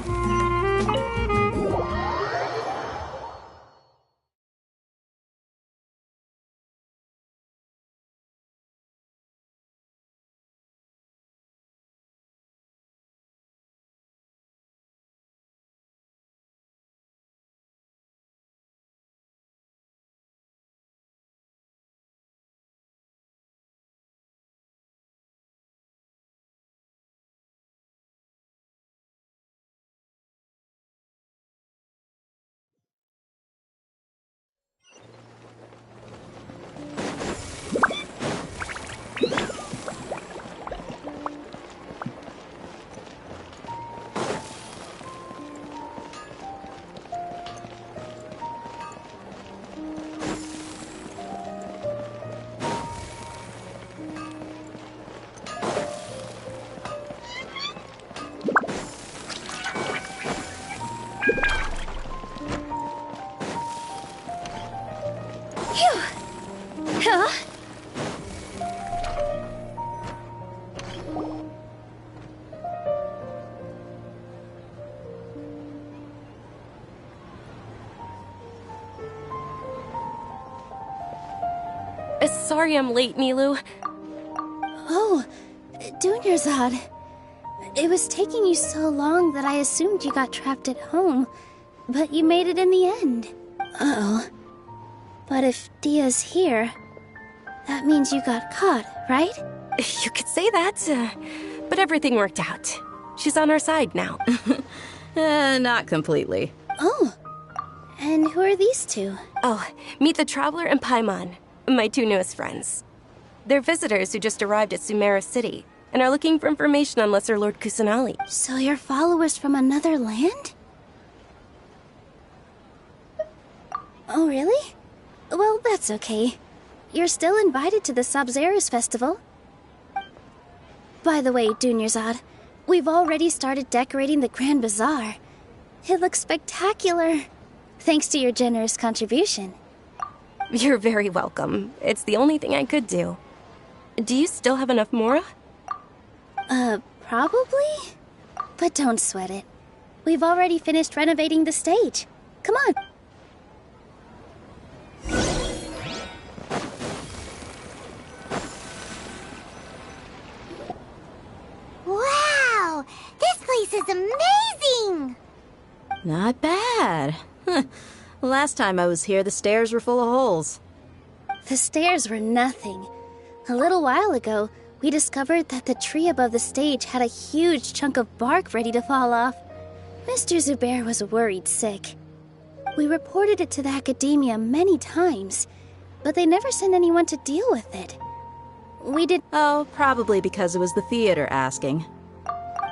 Sorry I'm late, Nilou. Oh, Dunyarzad. It was taking you so long that I assumed you got trapped at home, but you made it in the end. Uh-oh. But if Dia's here, that means you got caught, right? You could say that, but everything worked out. She's on our side now. Not completely. Oh, and who are these two? Oh, meet the Traveler and Paimon, my two newest friends. They're visitors who just arrived at Sumeru City and are looking for information on Lesser Lord Kusanali. So you're followers from another land? Oh, really? Well, that's okay. You're still invited to the Sabzeruz Festival. By the way, Dunyarzad, we've already started decorating the Grand Bazaar. It looks spectacular, thanks to your generous contribution. You're very welcome. It's the only thing I could do. Do you still have enough Mora? Probably? But don't sweat it. We've already finished renovating the stage. Come on. Wow! This place is amazing! Not bad. Last time I was here, the stairs were full of holes. The stairs were nothing. A little while ago, we discovered that the tree above the stage had a huge chunk of bark ready to fall off. Mr. Zubair was worried sick. We reported it to the academia many times, but they never sent anyone to deal with it. We did... Oh, probably because it was the theater asking.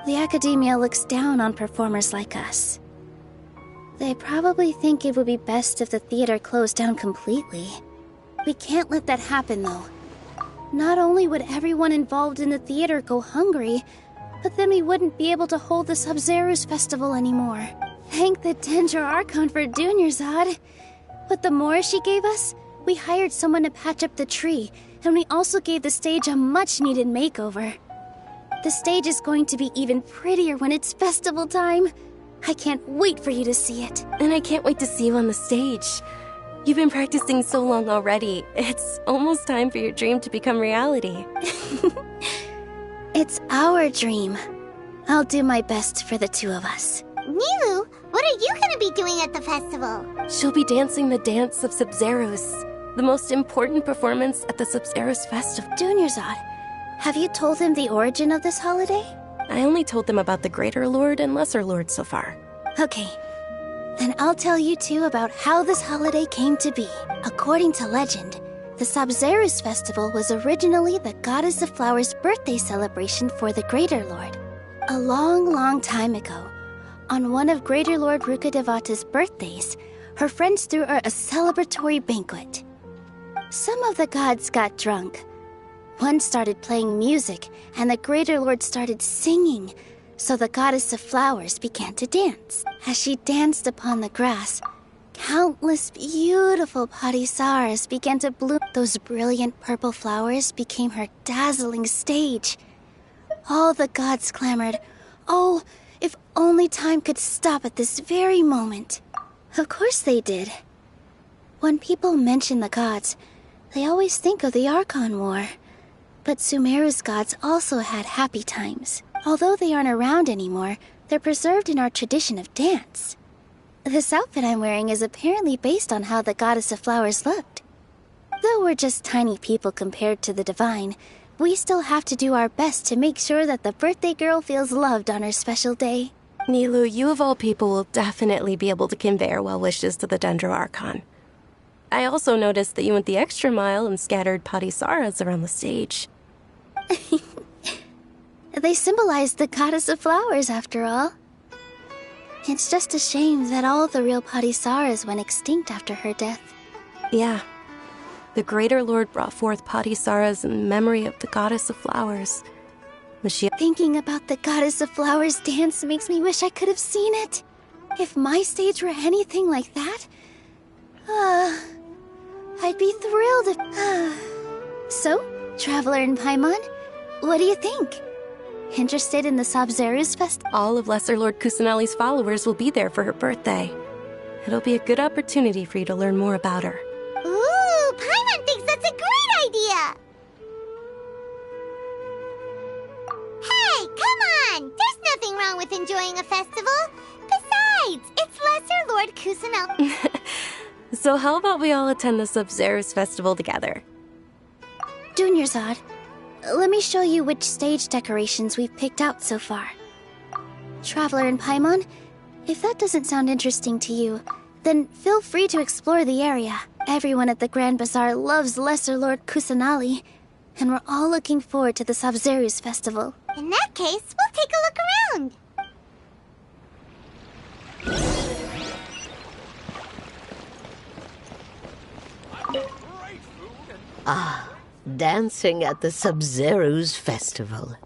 The academia looks down on performers like us. They probably think it would be best if the theater closed down completely. We can't let that happen, though. Not only would everyone involved in the theater go hungry, but then we wouldn't be able to hold the Sabzeruz Festival anymore. Thank the Dendro Archon for Dunyarzad. With the Mora she gave us, we hired someone to patch up the tree, and we also gave the stage a much-needed makeover. The stage is going to be even prettier when it's festival time. I can't wait for you to see it. And I can't wait to see you on the stage. You've been practicing so long already. It's almost time for your dream to become reality. It's our dream. I'll do my best for the two of us. Nilou, what are you gonna be doing at the festival? She'll be dancing the dance of Sabzeruz, the most important performance at the Sabzeruz Festival. Dunyarzad, have you told him the origin of this holiday? I only told them about the Greater Lord and Lesser Lord so far. Okay. Then I'll tell you two about how this holiday came to be. According to legend, the Sabzeruz Festival was originally the Goddess of Flowers' birthday celebration for the Greater Lord. A long, long time ago, on one of Greater Lord Rukkhadevata's birthdays, her friends threw her a celebratory banquet. Some of the gods got drunk. One started playing music, and the Greater Lord started singing, so the Goddess of Flowers began to dance. As she danced upon the grass, countless beautiful parisaras began to bloom. Those brilliant purple flowers became her dazzling stage. All the gods clamored, "Oh, if only time could stop at this very moment." Of course they did. When people mention the gods, they always think of the Archon War. But Sumeru's gods also had happy times. Although they aren't around anymore, they're preserved in our tradition of dance. This outfit I'm wearing is apparently based on how the Goddess of Flowers looked. Though we're just tiny people compared to the divine, we still have to do our best to make sure that the birthday girl feels loved on her special day. Nilou, you of all people will definitely be able to convey our well wishes to the Dendro Archon. I also noticed that you went the extra mile and scattered parisaras around the stage. They symbolize the Goddess of Flowers, after all. It's just a shame that all the real parisaras went extinct after her death. Yeah. The Greater Lord brought forth parisaras in memory of the Goddess of Flowers. Thinking about the Goddess of Flowers dance makes me wish I could have seen it. If my stage were anything like that, I'd be thrilled if... So, Traveler and Paimon, what do you think? Interested in the Sabzeruz Fest? All of Lesser Lord Kusanali's followers will be there for her birthday. It'll be a good opportunity for you to learn more about her. Ooh, Paimon thinks that's a great wrong with enjoying a festival. Besides, it's Lesser Lord Kusanagi. So how about we all attend the Sub-Zerus festival together? Junior Zod, let me show you which stage decorations we've picked out so far. Traveler and Paimon, if that doesn't sound interesting to you, then feel free to explore the area. Everyone at the Grand Bazaar loves Lesser Lord Kusanagi, and we're all looking forward to the Sub-Zerus festival. In that case, we'll take a look around. Ah, dancing at the Sub-Zerus festival.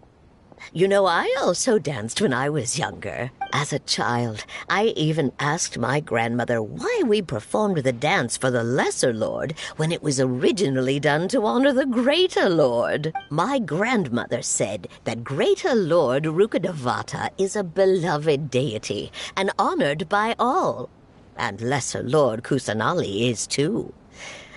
You know, I also danced when I was younger. As a child, I even asked my grandmother why we performed the dance for the Lesser Lord when it was originally done to honor the Greater Lord. My grandmother said that Greater Lord Rukkhadevata is a beloved deity and honored by all. And Lesser Lord Kusanagi is too.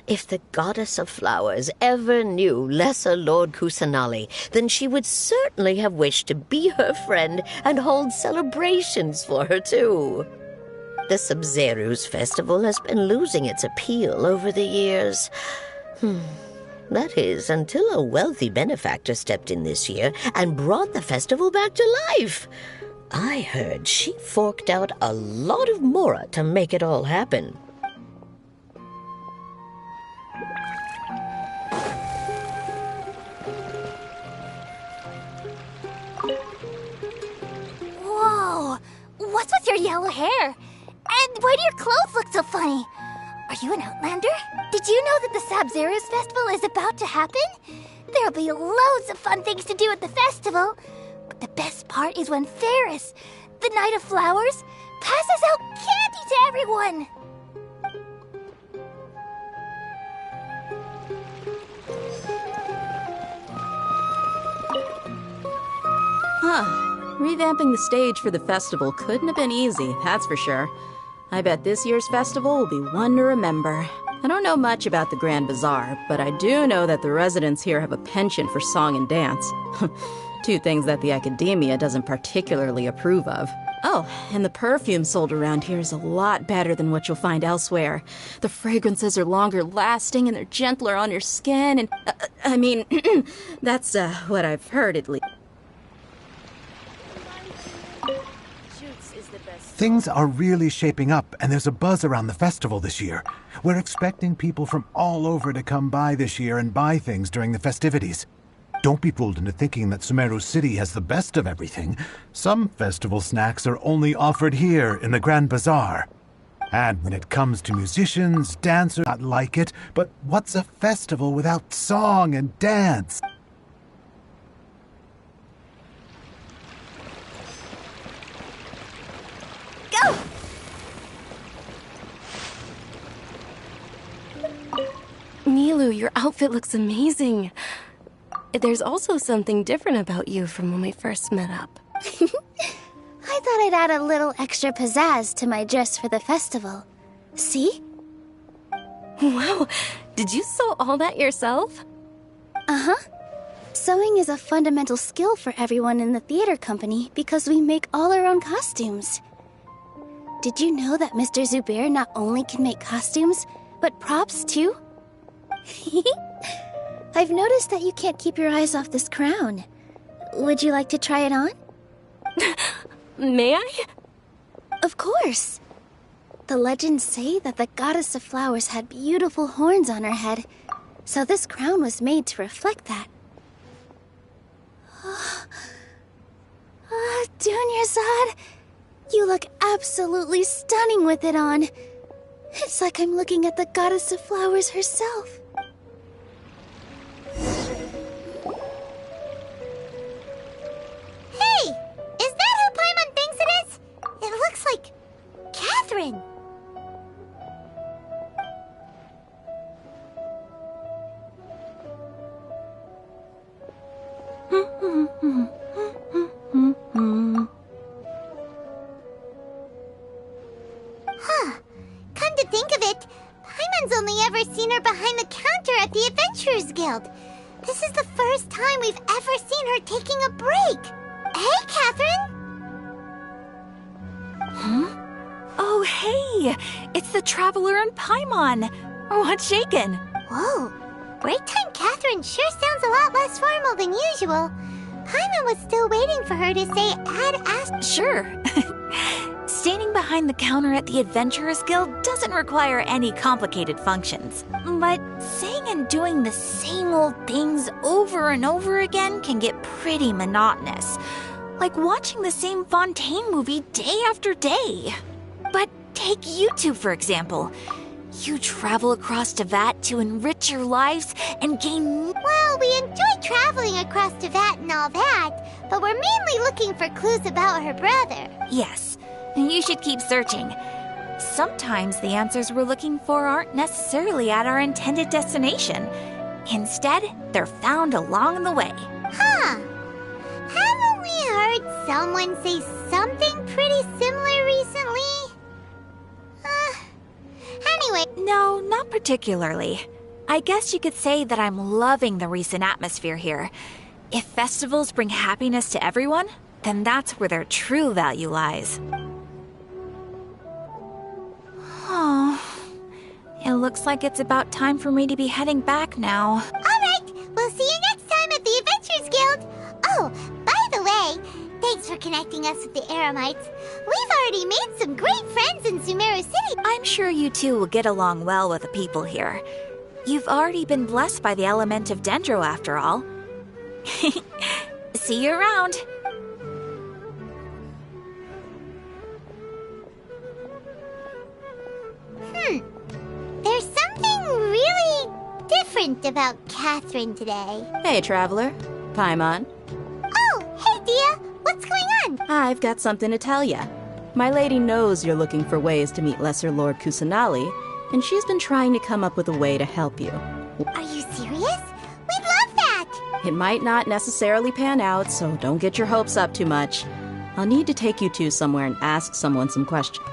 If the goddess of flowers ever knew Lesser Lord Kusanagi, then she would certainly have wished to be her friend and hold celebrations for her, too. The Sub-Zerus festival has been losing its appeal over the years. That is, until a wealthy benefactor stepped in this year and brought the festival back to life. I heard she forked out a lot of mora to make it all happen. Whoa! What's with your yellow hair? And why do your clothes look so funny? Are you an Outlander? Did you know that the Sub-Zerus festival is about to happen? There'll be loads of fun things to do at the festival. But the best part is when Ferris, the Knight of Flowers, passes out candy to everyone. Huh. Revamping the stage for the festival couldn't have been easy, that's for sure. I bet this year's festival will be one to remember. I don't know much about the Grand Bazaar, but I do know that the residents here have a penchant for song and dance. Two things that the Academia doesn't particularly approve of. Oh, and the perfume sold around here is a lot better than what you'll find elsewhere. The fragrances are longer lasting and they're gentler on your skin and... I mean, that's what I've heard at least. Things are really shaping up, and there's a buzz around the festival this year. We're expecting people from all over to come by this year and buy things during the festivities. Don't be fooled into thinking that Sumeru City has the best of everything. Some festival snacks are only offered here in the Grand Bazaar. And when it comes to musicians, dancers, not like it, but what's a festival without song and dance? Go! Milu, your outfit looks amazing. There's also something different about you from when we first met up. I thought I'd add a little extra pizzazz to my dress for the festival. See? Wow, did you sew all that yourself? Uh-huh. Sewing is a fundamental skill for everyone in the theater company because we make all our own costumes. Did you know that Mr. Zubair not only can make costumes, but props too? I've noticed that you can't keep your eyes off this crown. Would you like to try it on? May I? Of course. The legends say that the goddess of flowers had beautiful horns on her head, so this crown was made to reflect that. Junior Zod, you look absolutely stunning with it on. It's like I'm looking at the goddess of flowers herself. Hey! Is that who Paimon thinks it is? It looks like... Catherine! Huh. Come to think of it, Paimon's only ever seen her behind the counter at the Adventurers Guild. This is the first time we've ever seen her taking a break. Hey, Catherine! Oh, hey! It's the Traveler and Paimon! What's shaken? Whoa. Break time Catherine sure sounds a lot less formal than usual. Paimon was still waiting for her to say Ad Ast. Sure. Standing behind the counter at the Adventurers Guild doesn't require any complicated functions. But saying and doing the same old things over and over again can get pretty monotonous. Like watching the same Fontaine movie day after day. But take you two, for example. You travel across Tevat to enrich your lives and gain... Well, we enjoy traveling across Tevat and all that, but we're mainly looking for clues about her brother. Yes, you should keep searching. Sometimes the answers we're looking for aren't necessarily at our intended destination. Instead, they're found along the way. Huh. Haven't we heard someone say something pretty similar recently? Anyway... No, not particularly. I guess you could say that I'm loving the recent atmosphere here. If festivals bring happiness to everyone, then that's where their true value lies. Oh, it looks like it's about time for me to be heading back now. Alright, we'll see you next time at the Adventurers Guild. Oh, by the way, thanks for connecting us with the Eremites. We've already made some great friends in Sumeru City. I'm sure you two will get along well with the people here. You've already been blessed by the element of Dendro after all. See you around. There's something really different about Catherine today. Hey, Traveler. Paimon. Oh, hey, Dia. What's going on? I've got something to tell ya. My lady knows you're looking for ways to meet Lesser Lord Kusanali, and she's been trying to come up with a way to help you. Are you serious? We'd love that! It might not necessarily pan out, so don't get your hopes up too much. I'll need to take you two somewhere and ask someone some questions.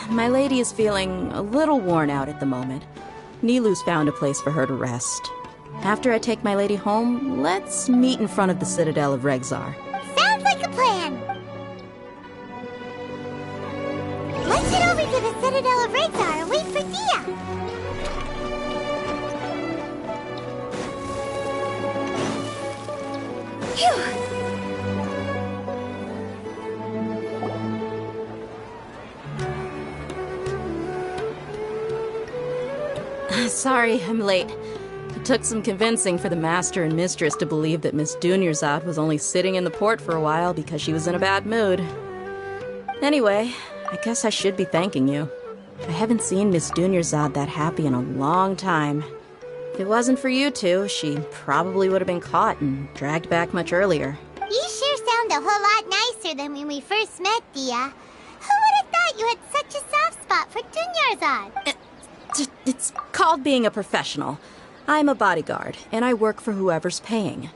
My lady is feeling a little worn out at the moment. Nilu's found a place for her to rest. After I take my lady home, let's meet in front of the Citadel of Regzar. Sounds like a plan! Let's head over to the Citadel of Regzar and wait for Dia! Phew! Sorry, I'm late. It took some convincing for the master and mistress to believe that Miss Dunyarzad was only sitting in the port for a while because she was in a bad mood. Anyway, I guess I should be thanking you. I haven't seen Miss Dunyarzad that happy in a long time. If it wasn't for you two, she probably would have been caught and dragged back much earlier. You sure sound a whole lot nicer than when we first met, Dia. Who would have thought you had such a soft spot for Dunyarzad? It's called being a professional. I'm a bodyguard, and I work for whoever's paying.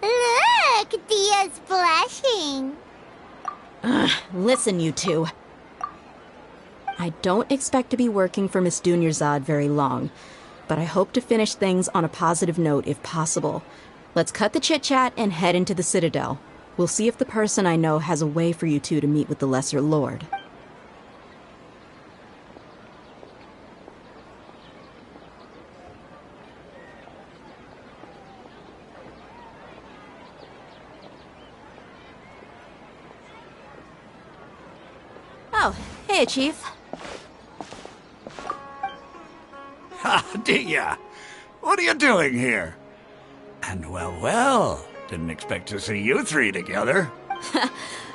Look, Dia's blushing. Listen, you two. I don't expect to be working for Miss Dunyarzad very long, but I hope to finish things on a positive note if possible. Let's cut the chit-chat and head into the Citadel. We'll see if the person I know has a way for you two to meet with the Lesser Lord. Oh, hey, Chief. Ha, Dia! What are you doing here? And well, didn't expect to see you three together.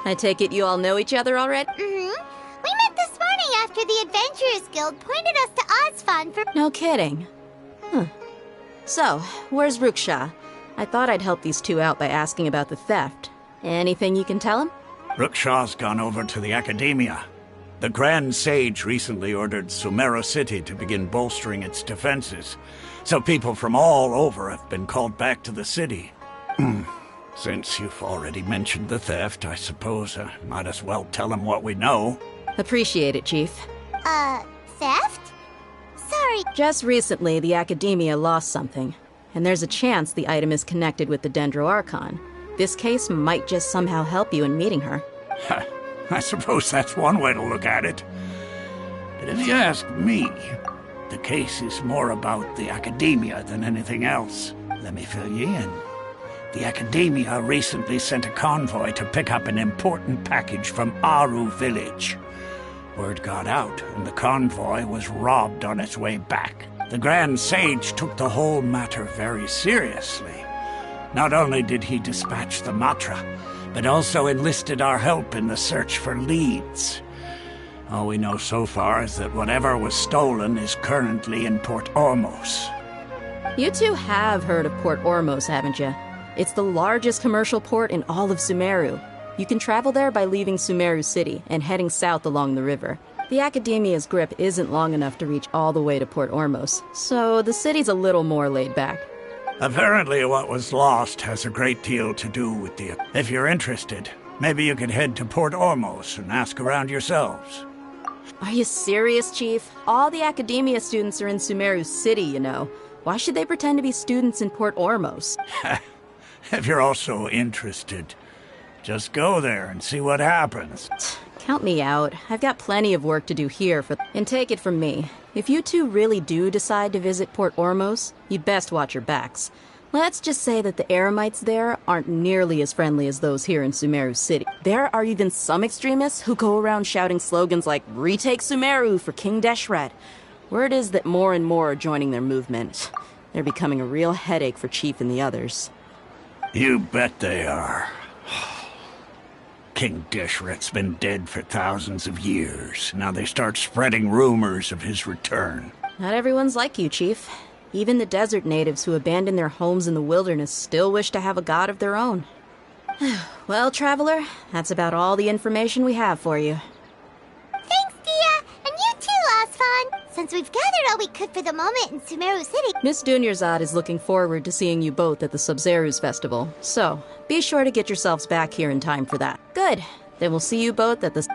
I take it you all know each other already? Mm-hmm. We met this morning after the Adventurers Guild pointed us to Ozfon for... No kidding. So, where's Ruksha? I thought I'd help these two out by asking about the theft. Anything you can tell him? Ruksha's gone over to the Academia. The Grand Sage recently ordered Sumeru City to begin bolstering its defenses, so people from all over have been called back to the city. Since you've already mentioned the theft, I suppose I might as well tell him what we know. Appreciate it, Chief. Theft? Sorry. Just recently, the Academia lost something, and there's a chance the item is connected with the Dendro Archon. This case might just somehow help you in meeting her. I suppose that's one way to look at it. But if you ask me, the case is more about the Academia than anything else. Let me fill you in. The Academia recently sent a convoy to pick up an important package from Aru village. Word got out, and the convoy was robbed on its way back. The Grand Sage took the whole matter very seriously. Not only did he dispatch the Matra, but also enlisted our help in the search for leads. All we know so far is that whatever was stolen is currently in Port Ormos. You two have heard of Port Ormos, haven't you? It's the largest commercial port in all of Sumeru. You can travel there by leaving Sumeru City and heading south along the river. The Academia's grip isn't long enough to reach all the way to Port Ormos, so the city's a little more laid back. Apparently what was lost has a great deal to do with the... If you're interested, maybe you could head to Port Ormos and ask around yourselves. Are you serious, Chief? All the Academia students are in Sumeru City, you know. Why should they pretend to be students in Port Ormos? If you're also interested, just go there and see what happens. Count me out. I've got plenty of work to do here And take it from me, if you two really do decide to visit Port Ormos, you best watch your backs. Let's just say that the Eremites there aren't nearly as friendly as those here in Sumeru City. There are even some extremists who go around shouting slogans like, "Retake Sumeru for King Deshret." Word is that more and more are joining their movement. They're becoming a real headache for Chief and the others. You bet they are. King Deshret's been dead for thousands of years. Now they start spreading rumors of his return. Not everyone's like you, Chief. Even the desert natives who abandoned their homes in the wilderness still wish to have a god of their own. Well, Traveler, that's about all the information we have for you. Thanks, Dia! And you too, Asfan! Since we've gathered all we could for the moment in Sumeru City... Miss Dunyarzad is looking forward to seeing you both at the Sub-Zerus Festival, so be sure to get yourselves back here in time for that. Good. Then we'll see you both at the...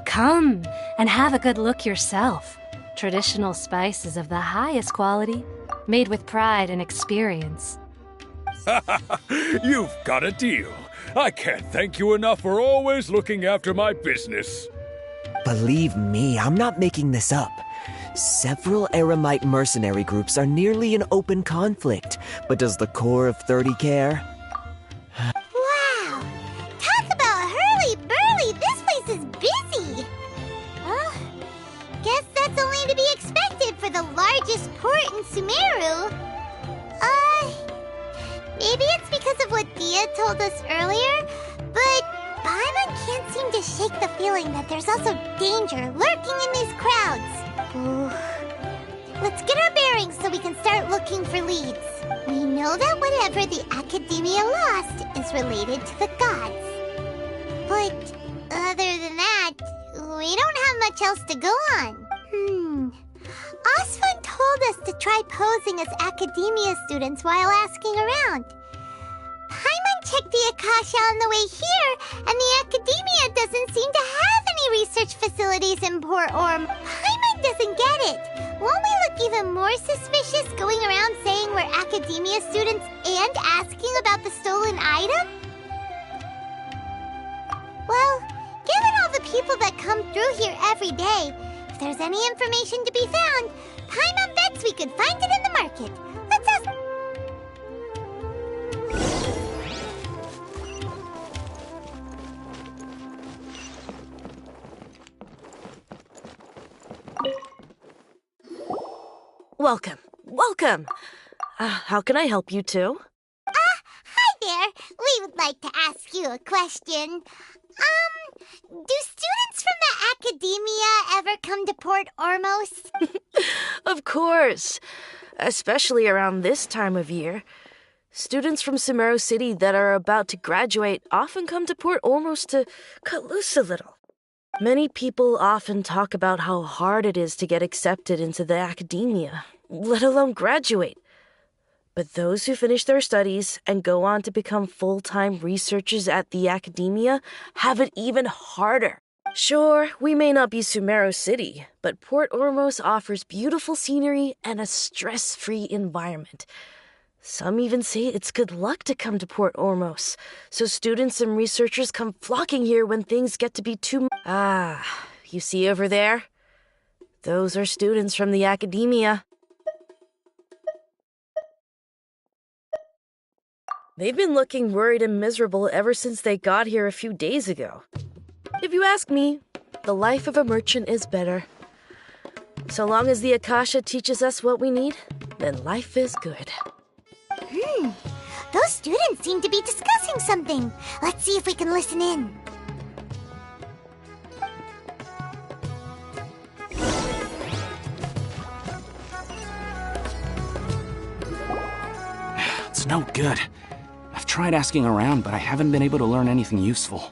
Come and have a good look yourself. Traditional spices of the highest quality, made with pride and experience. You've got a deal. I can't thank you enough for always looking after my business. Believe me, I'm not making this up. Several Eremite mercenary groups are nearly in open conflict, but does the core of 30 care? Wow! Talk about hurly-burly! This place is busy! Well, guess that's only to be expected for the largest port in Sumeru. Maybe it's because of what Dia told us earlier, but Paimon can't seem to shake the feeling that there's also danger lurking in these crowds. Ooh. Let's get our bearings so we can start looking for leads. We know that whatever the Academia lost is related to the gods. But other than that, we don't have much else to go on. Osfun told us to try posing as Academia students while asking around. Paimon checked the Akasha on the way here, and the Academia doesn't seem to have any research facilities in Port Orm. Paimon doesn't get it. Won't we look even more suspicious going around saying we're Academia students and asking about the stolen item? Well, given all the people that come through here every day, if there's any information to be found, Paimon bets we could find it in the market. Let's ask... Welcome. Welcome. How can I help you two? Hi there. We would like to ask you a question. Do students from the academia ever come to Port Ormos? Of course. Especially around this time of year. Students from Sumeru City that are about to graduate often come to Port Ormos to cut loose a little. Many people often talk about how hard it is to get accepted into the academia, let alone graduate. But those who finish their studies and go on to become full-time researchers at the academia have it even harder. Sure, we may not be Sumeru City, but Port Ormos offers beautiful scenery and a stress-free environment. Some even say it's good luck to come to Port Ormos, so students and researchers come flocking here when things get to be too much. You see over there? Those are students from the academia. They've been looking worried and miserable ever since they got here a few days ago. If you ask me, the life of a merchant is better. So long as the Akasha teaches us what we need, then life is good. Those students seem to be discussing something. Let's see if we can listen in. It's no good. I've tried asking around, but I haven't been able to learn anything useful.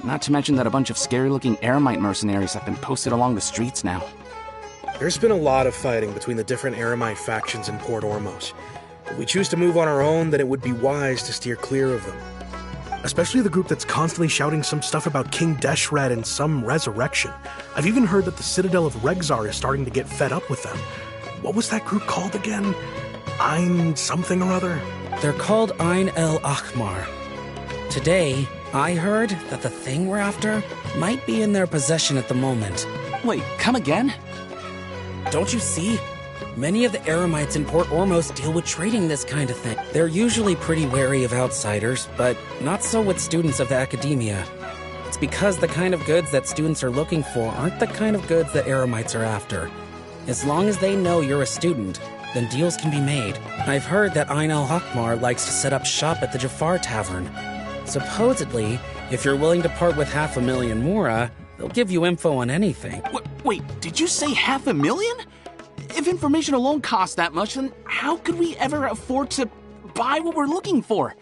Not to mention that a bunch of scary-looking Eremite mercenaries have been posted along the streets now. There's been a lot of fighting between the different Eremite factions in Port Ormos. If we choose to move on our own, then it would be wise to steer clear of them. Especially the group that's constantly shouting some stuff about King Deshret and some resurrection. I've even heard that the Citadel of Regzar is starting to get fed up with them. What was that group called again? Ein something or other? They're called Ein El Akhmar. Today, I heard that the thing we're after might be in their possession at the moment. Wait, come again? Don't you see? Many of the Eremites in Port Ormos deal with trading this kind of thing. They're usually pretty wary of outsiders, but not so with students of the academia. It's because the kind of goods that students are looking for aren't the kind of goods that Eremites are after. As long as they know you're a student, then deals can be made. I've heard that Ein El Hakmar likes to set up shop at the Jafar Tavern. Supposedly, if you're willing to part with 500,000 Mora, they'll give you info on anything. Wait, did you say 500,000? If information alone costs that much, then how could we ever afford to buy what we're looking for?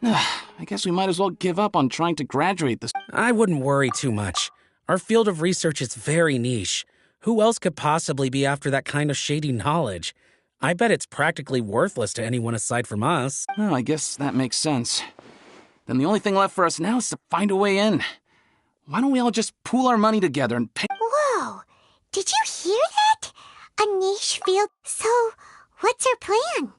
I guess we might as well give up on trying to graduate this. I wouldn't worry too much. Our field of research is very niche. Who else could possibly be after that kind of shady knowledge? I bet it's practically worthless to anyone aside from us. Well, I guess that makes sense. Then the only thing left for us now is to find a way in. Why don't we all just pool our money together and pay— Whoa! Did you hear that? A niche field. So, what's our plan?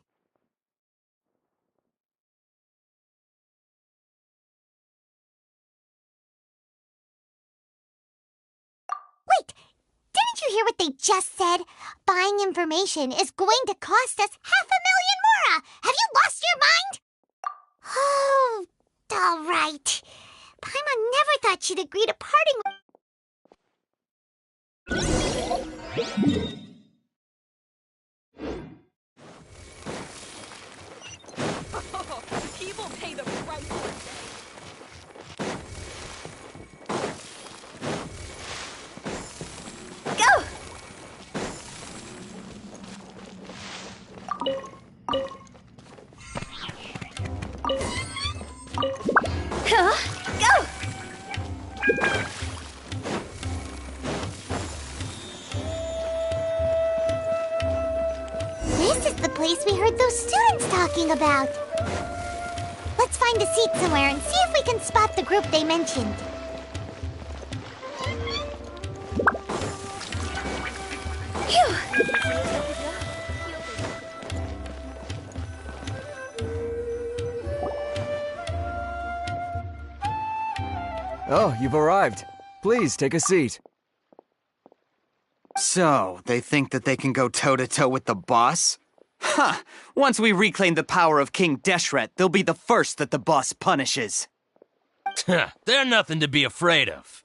Wait! Didn't you hear what they just said? Buying information is going to cost us 500,000 Mora! Have you lost your mind? Oh, all right. Paimon never thought she'd agree to parting with— People pay the price one day. Go! Go! This is the place we heard those students talking about. Let's find a seat somewhere and see if we can spot the group they mentioned. Phew! Oh, you've arrived. Please, take a seat. So, they think that they can go toe-to-toe with the boss? Huh! Once we reclaim the power of King Deshret, they'll be the first that the boss punishes. They're nothing to be afraid of.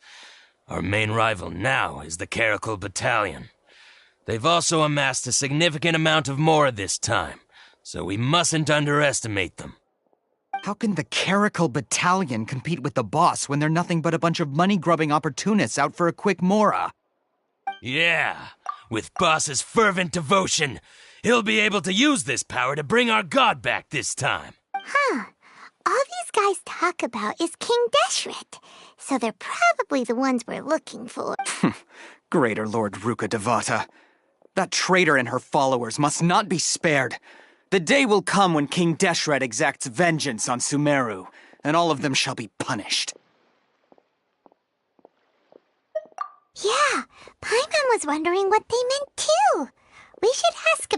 Our main rival now is the Caracal Battalion. They've also amassed a significant amount of Mora this time, so we mustn't underestimate them. How can the Caracal Battalion compete with the boss when they're nothing but a bunch of money-grubbing opportunists out for a quick Mora? Yeah, with Boss's fervent devotion, he'll be able to use this power to bring our god back this time. Huh. All these guys talk about is King Deshret, so they're probably the ones we're looking for. Greater Lord Ruka Devata. That traitor and her followers must not be spared. The day will come when King Deshret exacts vengeance on Sumeru, and all of them shall be punished. Yeah, Paimon was wondering what they meant too. We should ask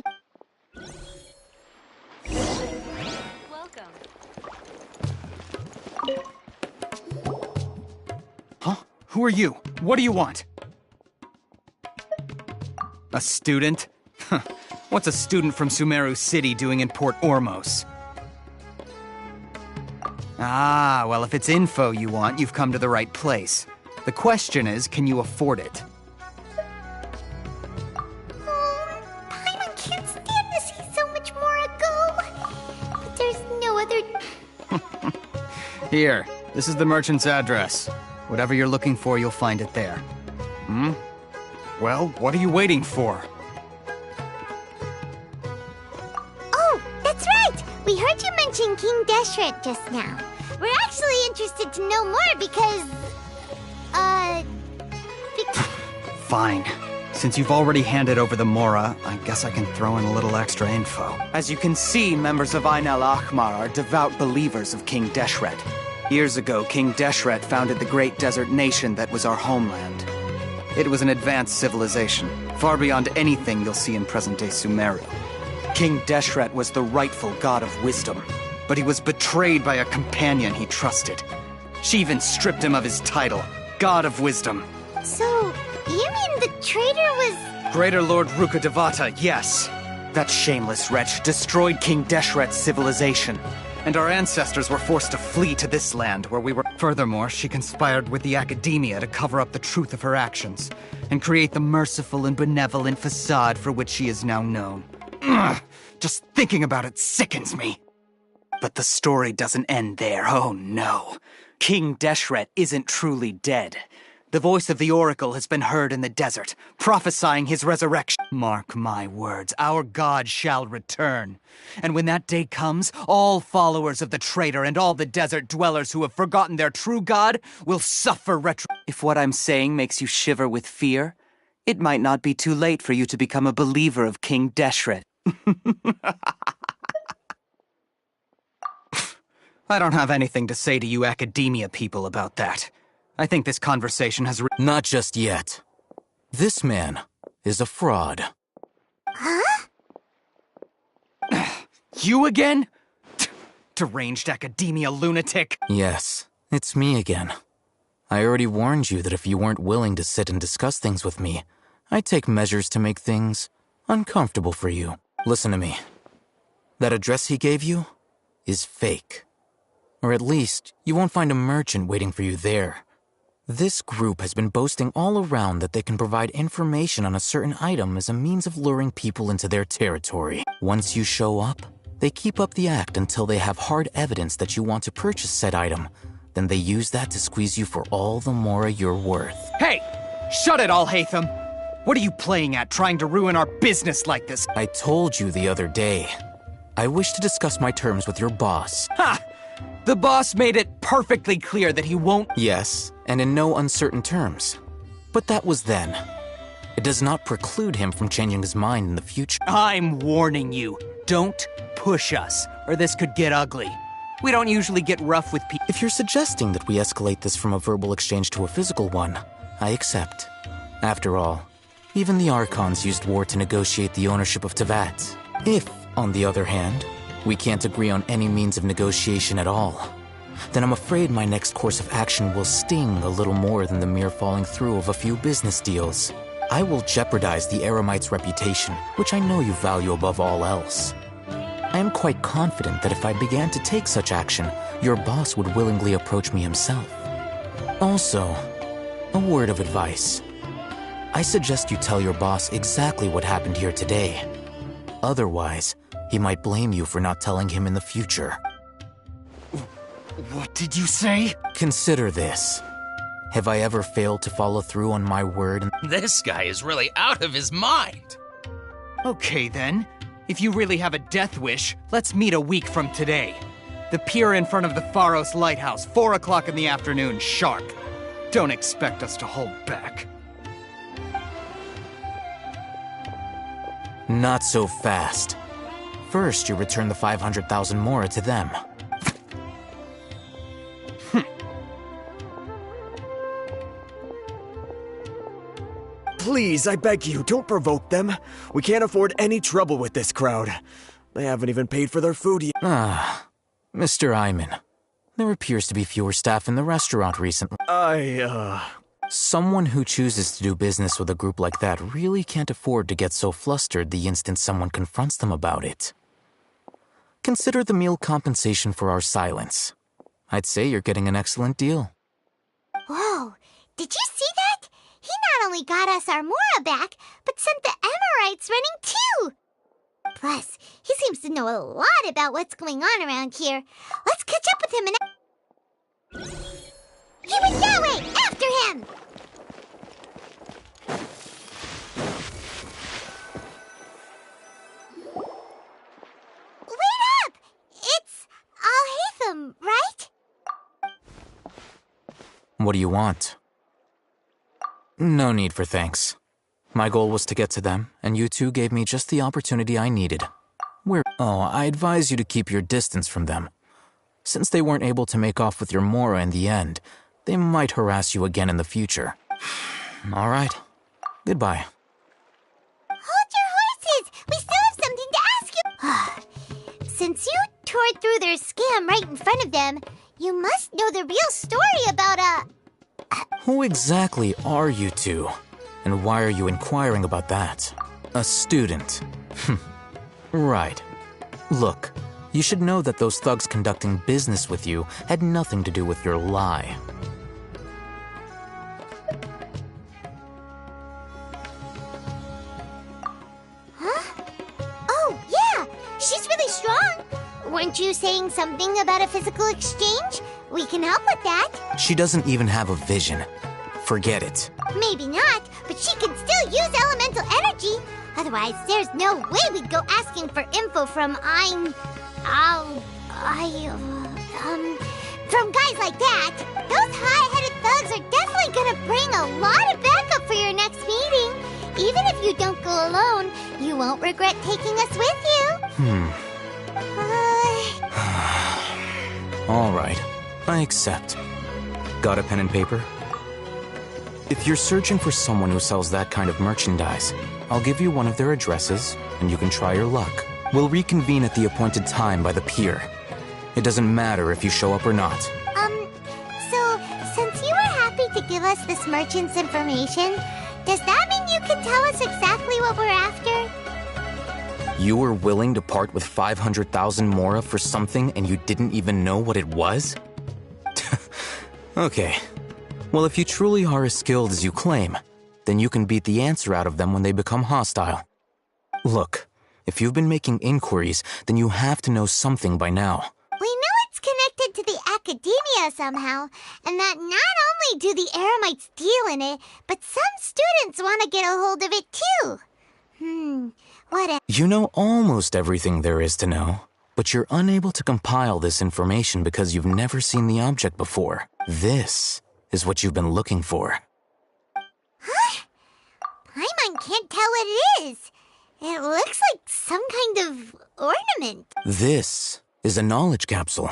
Huh? Who are you? What do you want? A student? What's a student from Sumeru City doing in Port Ormos? Ah, well, if it's info you want, you've come to the right place. The question is, can you afford it? Paimon can't stand to see so much more go. But there's no other... Here, this is the merchant's address. Whatever you're looking for, you'll find it there. Hmm? Well, what are you waiting for? Oh, that's right! We heard you mention King Deshret just now. We're actually interested to know more because... Fine. Since you've already handed over the Mora, I guess I can throw in a little extra info. As you can see, members of Ain al-Ahmar are devout believers of King Deshret. Years ago, King Deshret founded the great desert nation that was our homeland. It was an advanced civilization, far beyond anything you'll see in present-day Sumeru. King Deshret was the rightful god of wisdom, but he was betrayed by a companion he trusted. She even stripped him of his title, God of Wisdom. So, you mean the traitor was... Greater Lord Ruka Devata, yes. That shameless wretch destroyed King Deshret's civilization, and our ancestors were forced to flee to this land where we were... Furthermore, she conspired with the Academia to cover up the truth of her actions, and create the merciful and benevolent facade for which she is now known. Ugh, just thinking about it sickens me. But the story doesn't end there, oh no. King Deshret isn't truly dead. The voice of the Oracle has been heard in the desert, prophesying his resurrection. Mark my words, our god shall return. And when that day comes, all followers of the traitor and all the desert dwellers who have forgotten their true god will suffer If what I'm saying makes you shiver with fear, it might not be too late for you to become a believer of King Deshret. I don't have anything to say to you Academia people about that. I think this conversation has... Not just yet. This man is a fraud. Huh? You again? Deranged Academia lunatic. Yes, it's me again. I already warned you that if you weren't willing to sit and discuss things with me, I'd take measures to make things uncomfortable for you. Listen to me. That address he gave you is fake. Or at least, you won't find a merchant waiting for you there. This group has been boasting all around that they can provide information on a certain item as a means of luring people into their territory. Once you show up, they keep up the act until they have hard evidence that you want to purchase said item. Then they use that to squeeze you for all the Mora you're worth. Hey! Shut it, Al-Haytham! What are you playing at, trying to ruin our business like this? I told you the other day. I wish to discuss my terms with your boss. Ha! The boss made it perfectly clear that he won't... Yes, and in no uncertain terms. But that was then. It does not preclude him from changing his mind in the future. I'm warning you. Don't push us, or this could get ugly. We don't usually get rough with people. If you're suggesting that we escalate this from a verbal exchange to a physical one, I accept. After all, even the Archons used war to negotiate the ownership of Teyvat. If, on the other hand, we can't agree on any means of negotiation at all, then I'm afraid my next course of action will sting a little more than the mere falling through of a few business deals. I will jeopardize the Eremite's reputation, which I know you value above all else. I am quite confident that if I began to take such action, your boss would willingly approach me himself. Also, a word of advice. I suggest you tell your boss exactly what happened here today. Otherwise, he might blame you for not telling him in the future. What did you say? Consider this. Have I ever failed to follow through on my word? This guy is really out of his mind. Okay then. If you really have a death wish, let's meet a week from today. The pier in front of the Pharos Lighthouse, 4 o'clock in the afternoon, sharp. Don't expect us to hold back. Not so fast. First, you return the 500,000 Mora to them. Please, I beg you, don't provoke them. We can't afford any trouble with this crowd. They haven't even paid for their food yet. Ah, Mr. Iman. There appears to be fewer staff in the restaurant recently. Someone who chooses to do business with a group like that really can't afford to get so flustered the instant someone confronts them about it. Consider the meal compensation for our silence. I'd say you're getting an excellent deal. Whoa, did you see that? He not only got us our Mora back, but sent the Emirites running too! Plus, he seems to know a lot about what's going on around here. Let's catch up with him and... He went that way! After him! Wait up! It's Al-Haytham, right? What do you want? No need for thanks. My goal was to get to them, and you two gave me just the opportunity I needed. I advise you to keep your distance from them. Since they weren't able to make off with your Mora in the end, they might harass you again in the future. All right. Goodbye. Hold your horses! We still have something to ask you! Since you tore through their scam right in front of them, you must know the real story about Who exactly are you two? And why are you inquiring about that? A student. Right. Look, you should know that those thugs conducting business with you had nothing to do with your lie. Huh? Oh, yeah! She's really strong! Weren't you saying something about a physical exchange? We can help with that. She doesn't even have a vision. Forget it. Maybe not, but she can still use elemental energy. Otherwise, there's no way we'd go asking for info from from guys like that. Those high-headed thugs are definitely gonna bring a lot of backup for your next meeting. Even if you don't go alone, you won't regret taking us with you. All right. I accept. Got a pen and paper? If you're searching for someone who sells that kind of merchandise, I'll give you one of their addresses, and you can try your luck. We'll reconvene at the appointed time by the pier. It doesn't matter if you show up or not. So, since you were happy to give us this merchant's information, does that mean you can tell us exactly what we're after? You were willing to part with 500,000 Mora for something and you didn't even know what it was? Okay. Well, if you truly are as skilled as you claim, then you can beat the answer out of them when they become hostile. Look, if you've been making inquiries, then you have to know something by now. We know it's connected to the academia somehow, and that not only do the Eremites deal in it, but some students want to get a hold of it too. You know almost everything there is to know, but you're unable to compile this information because you've never seen the object before. This is what you've been looking for. Huh? Paimon can't tell what it is. It looks like some kind of ornament. This is a knowledge capsule.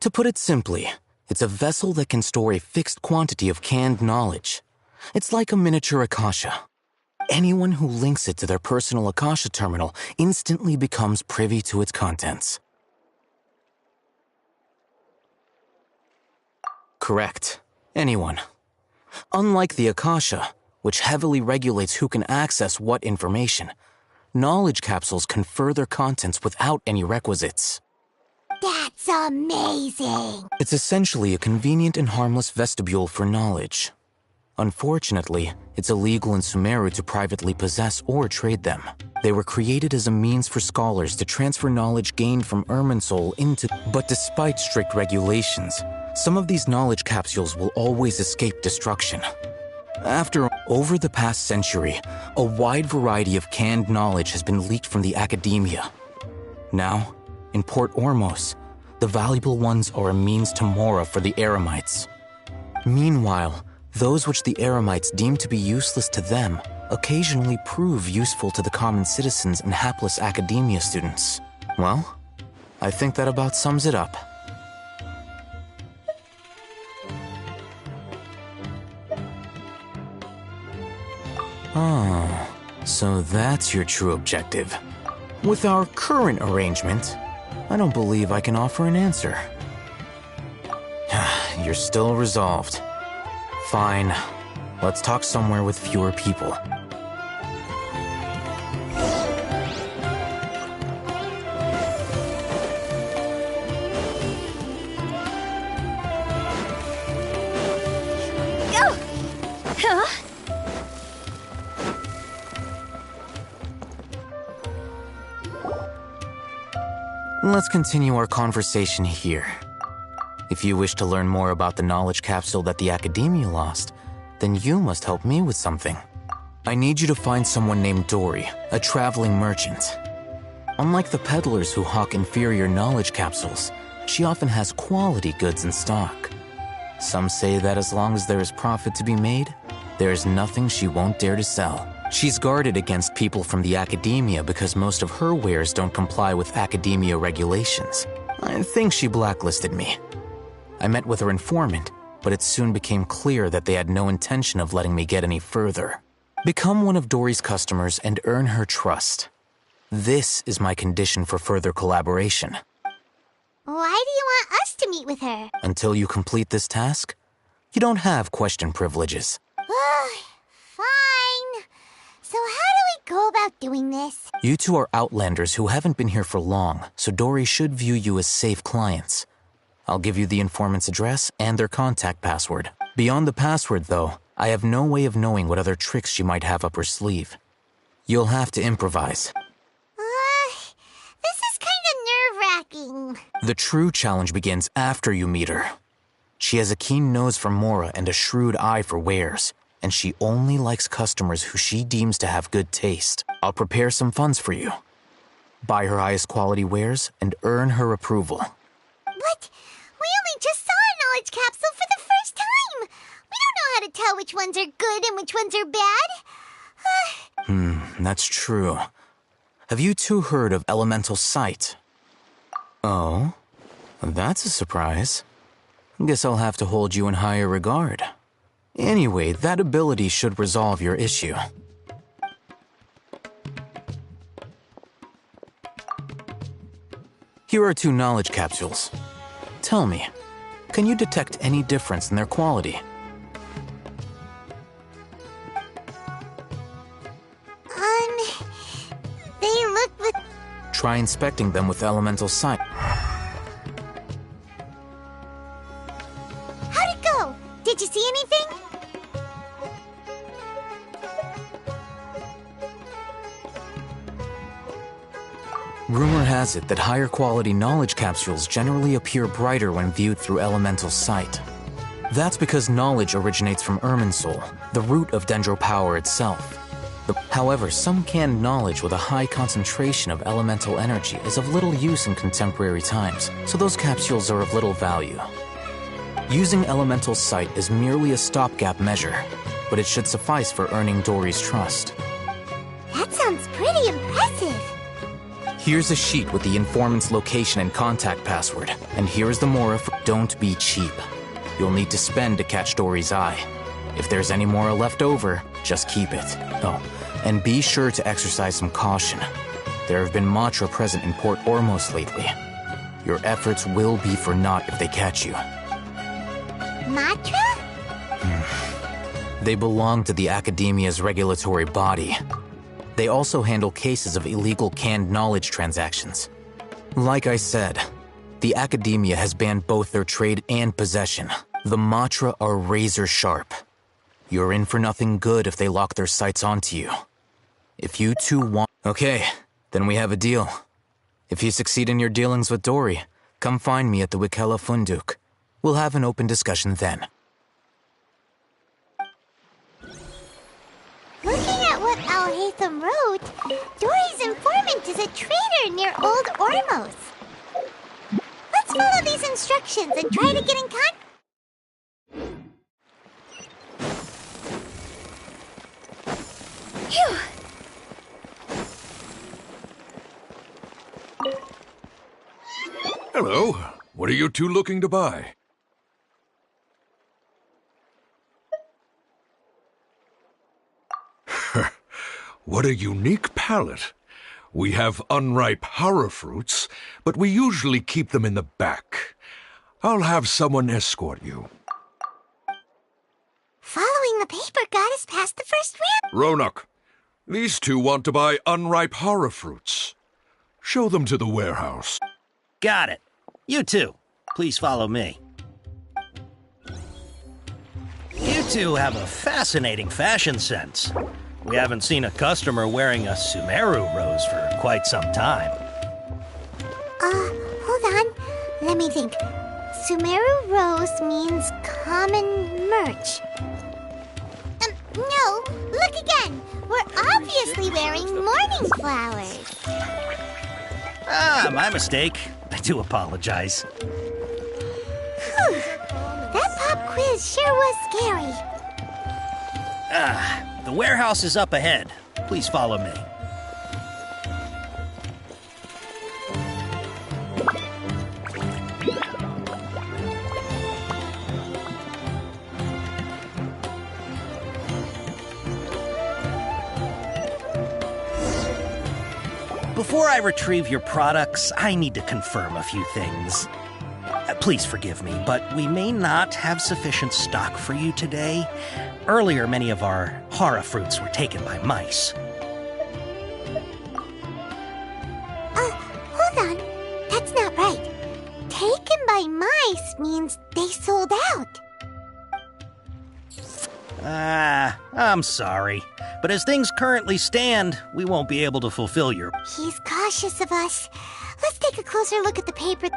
To put it simply, it's a vessel that can store a fixed quantity of canned knowledge. It's like a miniature Akasha. Anyone who links it to their personal Akasha terminal instantly becomes privy to its contents. Correct. Anyone. Unlike the Akasha, which heavily regulates who can access what information, knowledge capsules confer their contents without any requisites. That's amazing! It's essentially a convenient and harmless vestibule for knowledge. Unfortunately, It's illegal in Sumeru to privately possess or trade them. They were created as a means for scholars to transfer knowledge gained from Irminsul into... But despite strict regulations, some of these knowledge capsules will always escape destruction. Over the past century, a wide variety of canned knowledge has been leaked from the academia. Now, in Port Ormos, the valuable ones are a means to Mora for the Eremites. Meanwhile, those which the Eremites deem to be useless to them occasionally prove useful to the common citizens and hapless academia students. Well, I think that about sums it up. Oh, so that's your true objective. With our current arrangement, I don't believe I can offer an answer. You're still resolved. Fine. Let's talk somewhere with fewer people. Let's continue our conversation here. If you wish to learn more about the knowledge capsule that the Academia lost, then you must help me with something. I need you to find someone named Dory, a traveling merchant. Unlike the peddlers who hawk inferior knowledge capsules, she often has quality goods in stock. Some say that as long as there is profit to be made, there is nothing she won't dare to sell. She's guarded against people from the Academia because most of her wares don't comply with Academia regulations. I think she blacklisted me. I met with her informant, but it soon became clear that they had no intention of letting me get any further. Become one of Dory's customers and earn her trust. This is my condition for further collaboration. Why do you want us to meet with her? Until you complete this task, you don't have question privileges. Fine. So how do we go about doing this? You two are outlanders who haven't been here for long, so Dory should view you as safe clients. I'll give you the informant's address and their contact password. Beyond the password, though, I have no way of knowing what other tricks she might have up her sleeve. You'll have to improvise. This is kind of nerve-wracking. The true challenge begins after you meet her. She has a keen nose for Mora and a shrewd eye for wares, and she only likes customers who she deems to have good taste. I'll prepare some funds for you. Buy her highest quality wares and earn her approval. What? We only just saw a knowledge capsule for the first time. We don't know how to tell which ones are good and which ones are bad. That's true. Have you two heard of elemental sight? Oh, that's a surprise. Guess I'll have to hold you in higher regard. Anyway, that ability should resolve your issue. Here are 2 knowledge capsules. Tell me, can you detect any difference in their quality? They look with... Try inspecting them with elemental sight. How'd it go? Did you see anything? Rumor has it that higher quality knowledge capsules generally appear brighter when viewed through elemental sight. That's because knowledge originates from Irminsul, the root of Dendro power itself. However, some canned knowledge with a high concentration of elemental energy is of little use in contemporary times, so those capsules are of little value. Using elemental sight is merely a stopgap measure, but it should suffice for earning Dory's trust. That sounds pretty impressive. Here's a sheet with the informant's location and contact password, and here's the Mora for don't be cheap. You'll need to spend to catch Dory's eye. If there's any Mora left over, just keep it. Oh, and be sure to exercise some caution. There have been Matra present in Port Ormos lately. Your efforts will be for naught if they catch you. Matra? They belong to the Academia's regulatory body. They also handle cases of illegal canned knowledge transactions. Like I said, the Academia has banned both their trade and possession. The Matra are razor sharp. You're in for nothing good if they lock their sights onto you. If you two want... Okay, then we have a deal. If you succeed in your dealings with Dory, come find me at the Wikella Funduk. We'll have an open discussion then. Looking at what Al-Haytham wrote, Dory's informant is a traitor near Old Ormos. Let's follow these instructions and try to get in contact. Phew! Hello. What are you two looking to buy? What a unique palate. We have unripe hara fruits, but we usually keep them in the back. I'll have someone escort you. Following the paper got us past the first round. Ronak, these two want to buy unripe hara fruits. Show them to the warehouse. Got it. You two, please follow me. You two have a fascinating fashion sense. We haven't seen a customer wearing a Sumeru rose for quite some time. Hold on. Let me think. Sumeru rose means common merch. No, look again. We're obviously wearing morning flowers. Ah, my mistake. I do apologize. Whew. That pop quiz sure was scary. The warehouse is up ahead. Please follow me. Before I retrieve your products, I need to confirm a few things. Please forgive me, but we may not have sufficient stock for you today. Earlier, many of our hara fruits were taken by mice. Hold on. That's not right. Taken by mice means they sold out. I'm sorry. But as things currently stand, we won't be able to fulfill your... He's cautious of us. Let's take a closer look at the paper.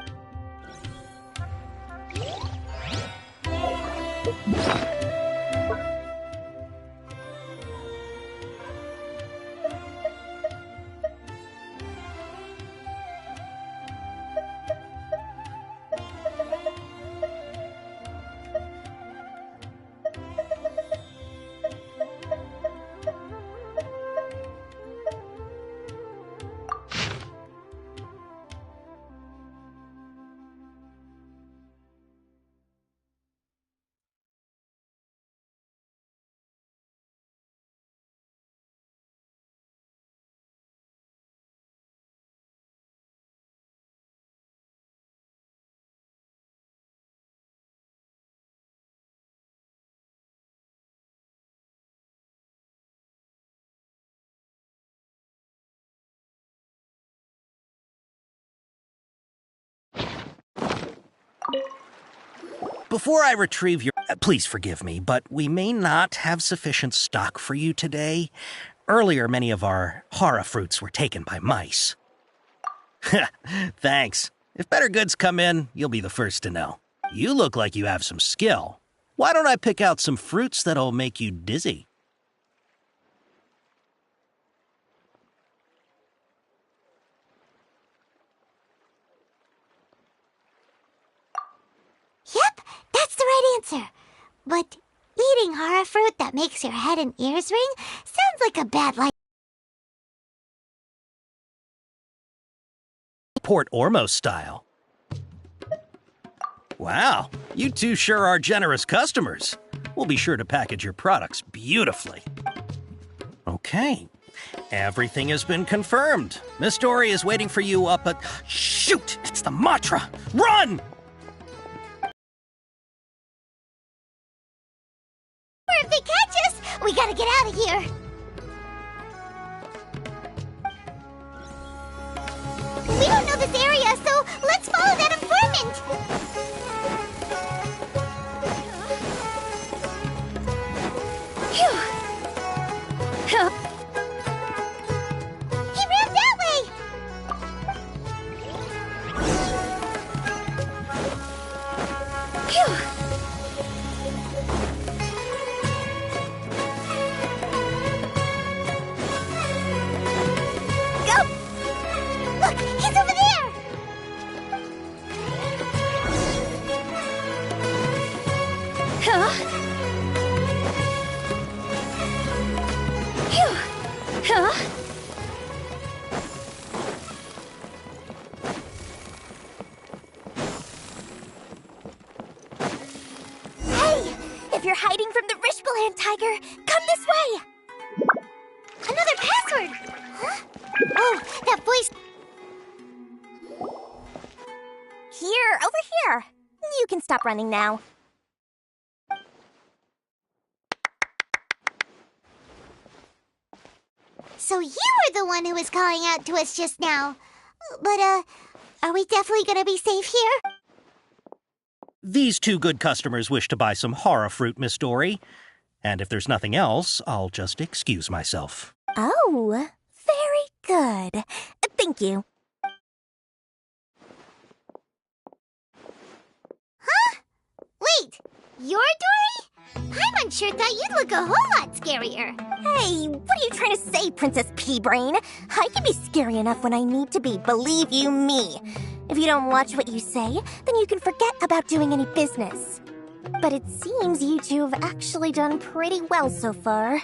Before I retrieve your... Please forgive me, but we may not have sufficient stock for you today. Earlier, many of our hara fruits were taken by mice. Thanks. If better goods come in, you'll be the first to know. You look like you have some skill. Why don't I pick out some fruits that'll make you dizzy? Yep, that's the right answer. But eating hara fruit that makes your head and ears ring sounds like a bad life. Port Ormos style. Wow, you two sure are generous customers. We'll be sure to package your products beautifully. Okay, everything has been confirmed. Miss Dory is waiting for you up at... Shoot! It's the Matra! Run! If they catch us, we gotta get out of here. We don't know this area, so let's follow that informant. Hey! If you're hiding from the Rishbaland tiger, come this way! Another password! Huh? Oh, that voice... Here, over here. You can stop running now. So you were the one who was calling out to us just now. But, are we definitely gonna be safe here? These two good customers wish to buy some horror fruit, Miss Dory. And if there's nothing else, I'll just excuse myself. Oh, very good. Thank you. Huh? Wait, you're Dory? Paimon sure thought you'd look a whole lot scarier. Hey, what are you trying to say, Princess Pea-Brain? I can be scary enough when I need to be, believe you me. If you don't watch what you say, then you can forget about doing any business. But it seems you two have actually done pretty well so far.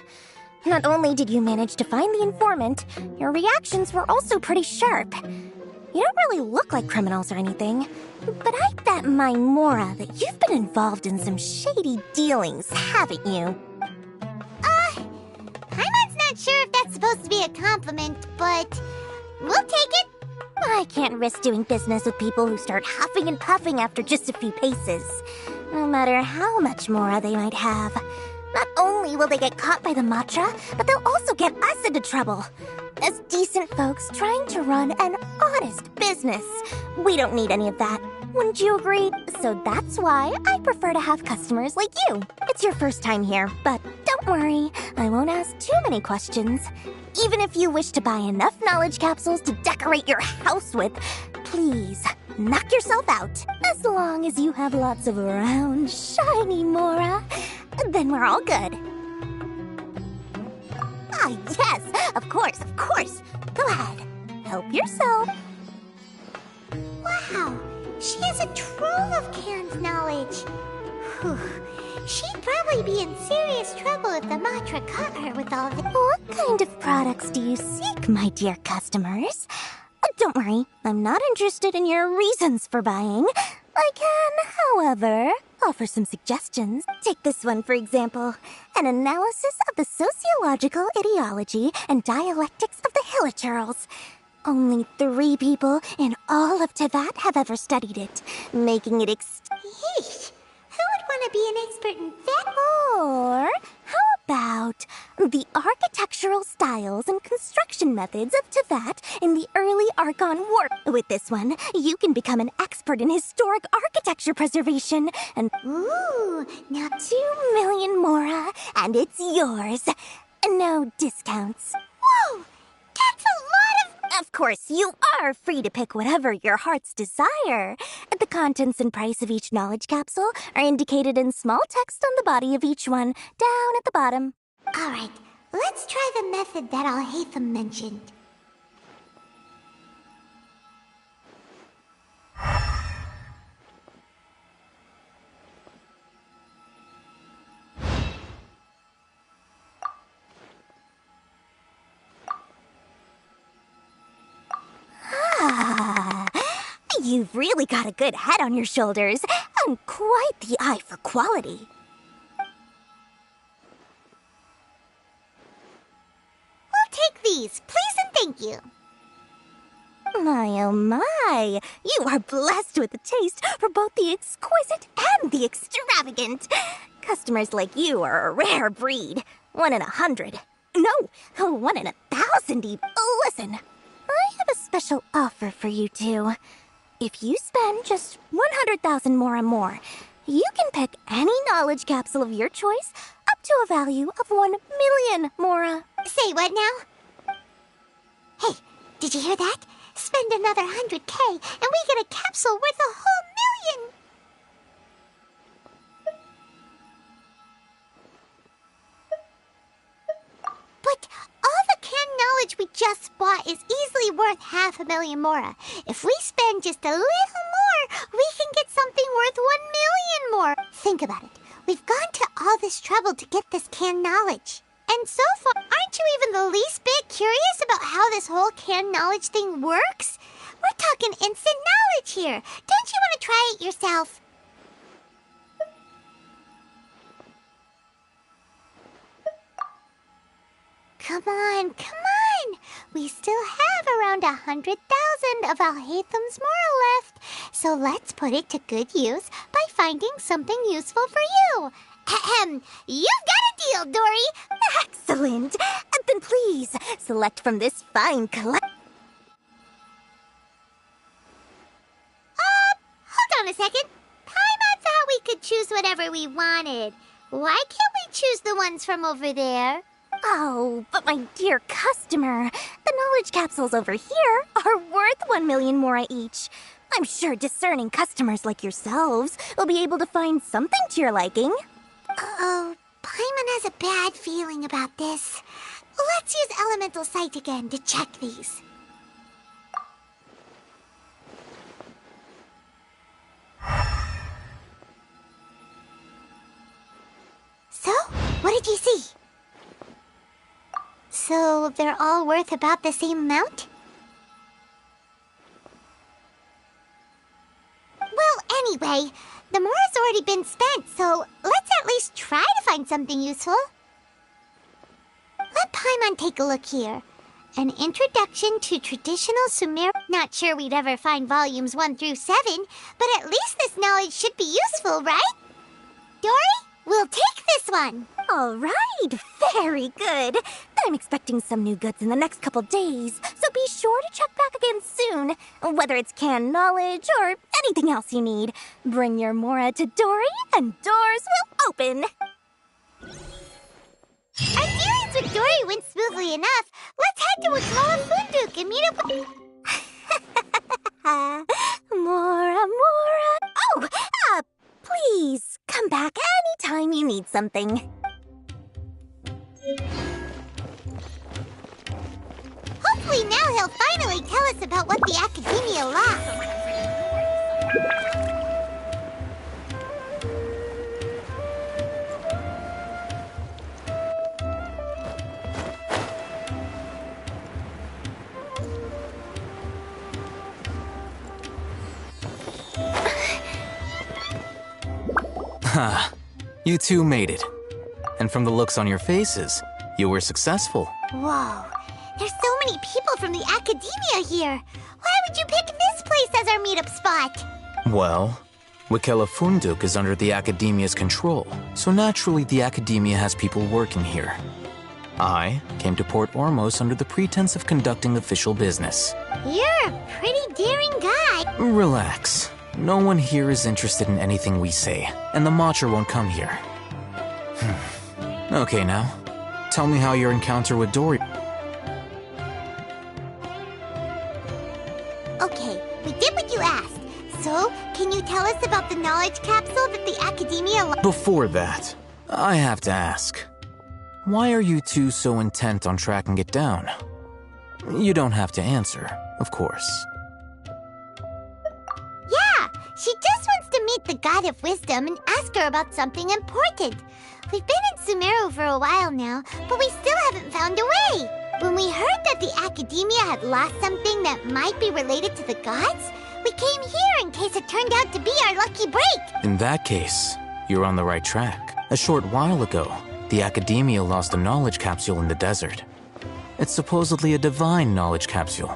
Not only did you manage to find the informant, your reactions were also pretty sharp. You don't really look like criminals or anything, but I bet my Mora that you've been involved in some shady dealings, haven't you? Paimon's not sure if that's supposed to be a compliment, but we'll take it. I can't risk doing business with people who start huffing and puffing after just a few paces, no matter how much Mora they might have. Not only will they get caught by the Matra, but they'll also get us into trouble. As decent folks trying to run an honest business, we don't need any of that. Wouldn't you agree? So that's why I prefer to have customers like you. It's your first time here, but don't worry, I won't ask too many questions. Even if you wish to buy enough knowledge capsules to decorate your house with, please, knock yourself out. As long as you have lots of round, shiny Mora, then we're all good. Ah, yes, of course, of course. Go ahead, help yourself. Wow, she has a trove of canned knowledge. Whew. She'd probably be in serious trouble if the Matra caught her with all the... What kind of products do you seek, my dear customers? Don't worry, I'm not interested in your reasons for buying. I can, however, offer some suggestions. Take this one, for example. An analysis of the sociological ideology and dialectics of the Hilichurls. Only 3 people in all of Teyvat have ever studied it, making it Yeesh! Who would want to be an expert in that? Or how about the architectural styles and construction methods of Teyvat in the early Archon War? With this one, you can become an expert in historic architecture preservation and... Ooh, now 2 million Mora, and it's yours. No discounts. Whoa! That's a lot of... Of course, you are free to pick whatever your heart's desire. The contents and price of each knowledge capsule are indicated in small text on the body of each one, down at the bottom. All right, let's try the method that Al-Haytham mentioned. You've really got a good head on your shoulders, and quite the eye for quality. We'll take these, please and thank you. My, oh my, you are blessed with a taste for both the exquisite and the extravagant. Customers like you are a rare breed. 1 in 100. No, 1 in 1,000 even. Listen, I have a special offer for you two. If you spend just 100,000 more, you can pick any knowledge capsule of your choice up to a value of 1 million Mora. Say what now? Hey, did you hear that? Spend another 100K and we get a capsule worth a whole million! But all the canned knowledge we just bought is easily worth 500,000 Mora. If we spend just a little more, we can get something worth 1 million more. Think about it. We've gone to all this trouble to get this canned knowledge. And so far, aren't you even the least bit curious about how this whole canned knowledge thing works? We're talking instant knowledge here. Don't you want to try it yourself? Come on, come on! We still have around 100,000 of Alhaitham's Mora left, so let's put it to good use by finding something useful for you. Ahem! You've got a deal, Dory! Excellent! Then please, select from this fine collection. Hold on a second. Paimon thought we could choose whatever we wanted. Why can't we choose the ones from over there? Oh, but my dear customer, the knowledge capsules over here are worth 1 million Mora each. I'm sure discerning customers like yourselves will be able to find something to your liking. Uh-oh, Paimon has a bad feeling about this. Let's use Elemental Sight again to check these. So, what did you see? So, they're all worth about the same amount? Well, anyway, the Mora's already been spent, so let's at least try to find something useful. Let Paimon take a look here. An Introduction to Traditional Sumer... Not sure we'd ever find volumes 1 through 7, but at least this knowledge should be useful, right? Dory, we'll take this one. All right, very good. I'm expecting some new goods in the next couple days, so be sure to check back again soon. Whether it's canned knowledge or anything else you need, bring your Mora to Dory and doors will open. Our dealings with Dory went smoothly enough. Let's head to Wakala Funduk and meet up with... Mora. Oh, please come back anytime you need something. Hopefully now he'll finally tell us about what the Academia lost. Ha! You two made it. And from the looks on your faces, you were successful. Whoa, there's so many people from the Academia here. Why would you pick this place as our meetup spot? Well, Wakela Funduk is under the Academia's control, so naturally the Academia has people working here. I came to Port Ormos under the pretense of conducting official business. You're a pretty daring guy. Relax. No one here is interested in anything we say, and the Matcher won't come here. Okay now, tell me how your encounter with Dory... Okay, we did what you asked. So, can you tell us about the knowledge capsule that the Academia... Before that, I have to ask. Why are you two so intent on tracking it down? You don't have to answer, of course. Yeah, she just wants to meet the God of Wisdom and ask her about something important. We've been in Sumeru for a while now, but we still haven't found a way. When we heard that the Academia had lost something that might be related to the gods, we came here in case it turned out to be our lucky break. In that case, you're on the right track. A short while ago, the Academia lost a knowledge capsule in the desert. It's supposedly a divine knowledge capsule.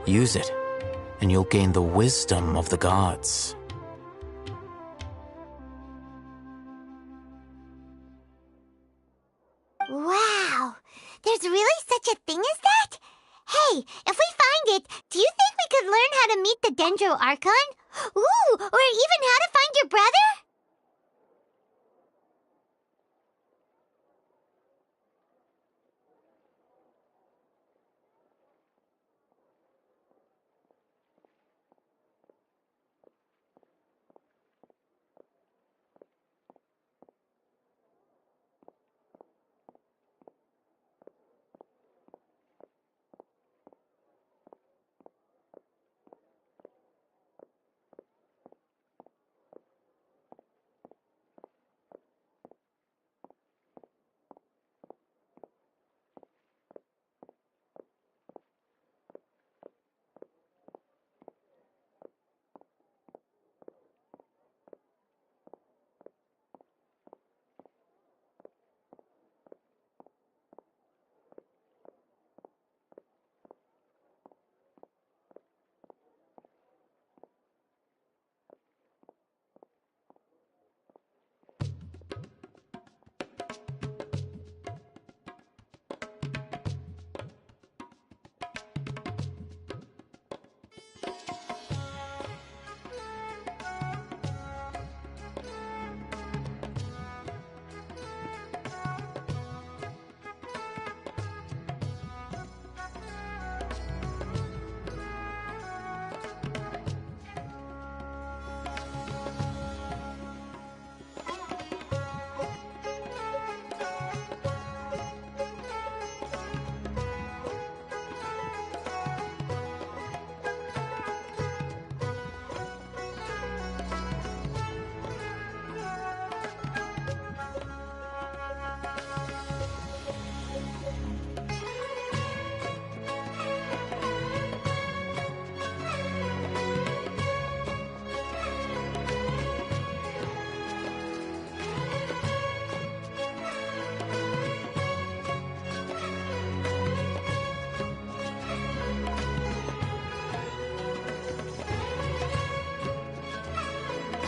Use it, and you'll gain the wisdom of the gods. Wow, there's really such a thing as that? Hey, if we find it, do you think we could learn how to meet the Dendro Archon? Ooh, or even how to find your brother?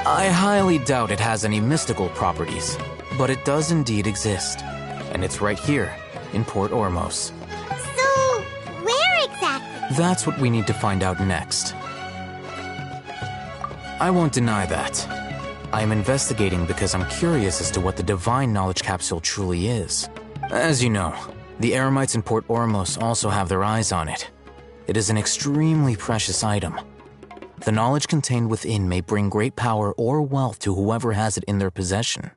I highly doubt it has any mystical properties, but it does indeed exist. And it's right here, in Port Ormos. So, where exactly? That's what we need to find out next. I won't deny that. I am investigating because I'm curious as to what the Divine Knowledge Capsule truly is. As you know, the Eremites in Port Ormos also have their eyes on it. It is an extremely precious item. The knowledge contained within may bring great power or wealth to whoever has it in their possession.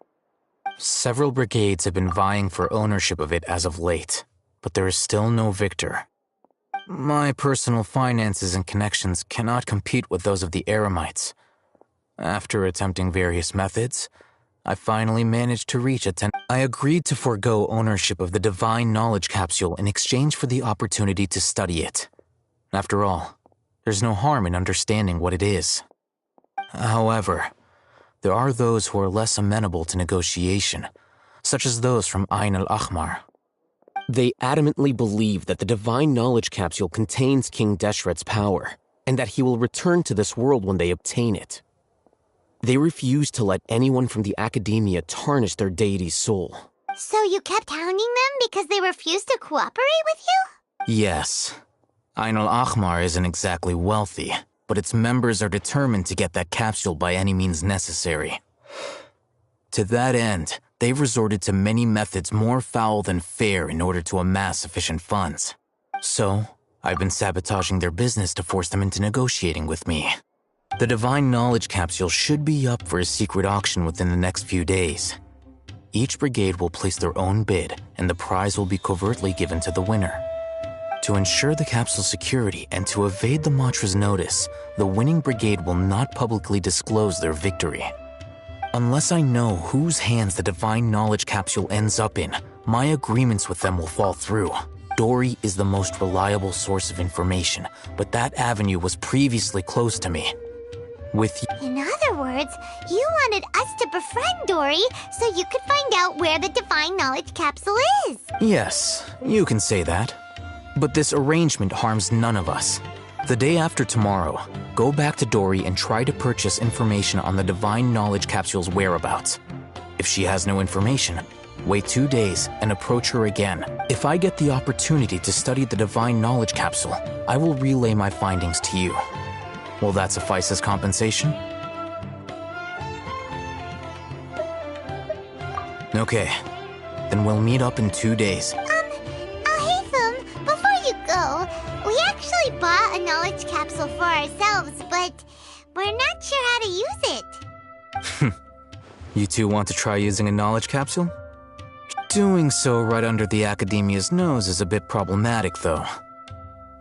Several brigades have been vying for ownership of it as of late, but there is still no victor. My personal finances and connections cannot compete with those of the Eremites. After attempting various methods, I finally managed to reach a I agreed to forego ownership of the Divine Knowledge Capsule in exchange for the opportunity to study it. After all, there's no harm in understanding what it is. However, there are those who are less amenable to negotiation, such as those from Ain al-Ahmar. They adamantly believe that the Divine Knowledge Capsule contains King Deshret's power, and that he will return to this world when they obtain it. They refuse to let anyone from the Academia tarnish their deity's soul. So you kept hounding them because they refused to cooperate with you? Yes. Ain al-Ahmar isn't exactly wealthy, but its members are determined to get that capsule by any means necessary. To that end, they've resorted to many methods more foul than fair in order to amass sufficient funds. So, I've been sabotaging their business to force them into negotiating with me. The Divine Knowledge Capsule should be up for a secret auction within the next few days. Each brigade will place their own bid, and the prize will be covertly given to the winner. To ensure the capsule's security and to evade the Matra's notice, the winning brigade will not publicly disclose their victory. Unless I know whose hands the Divine Knowledge Capsule ends up in, my agreements with them will fall through. Dory is the most reliable source of information, but that avenue was previously closed to me. In other words, you wanted us to befriend Dory so you could find out where the Divine Knowledge Capsule is. Yes, you can say that. But this arrangement harms none of us. The day after tomorrow, go back to Dory and try to purchase information on the Divine Knowledge Capsule's whereabouts. If she has no information, wait 2 days and approach her again. If I get the opportunity to study the Divine Knowledge Capsule, I will relay my findings to you. Will that suffice as compensation? Okay, then we'll meet up in 2 days. Alhaitham, before you go, we actually bought a knowledge capsule for ourselves, but we're not sure how to use it. You two want to try using a knowledge capsule? Doing so right under the Academia's nose is a bit problematic, though.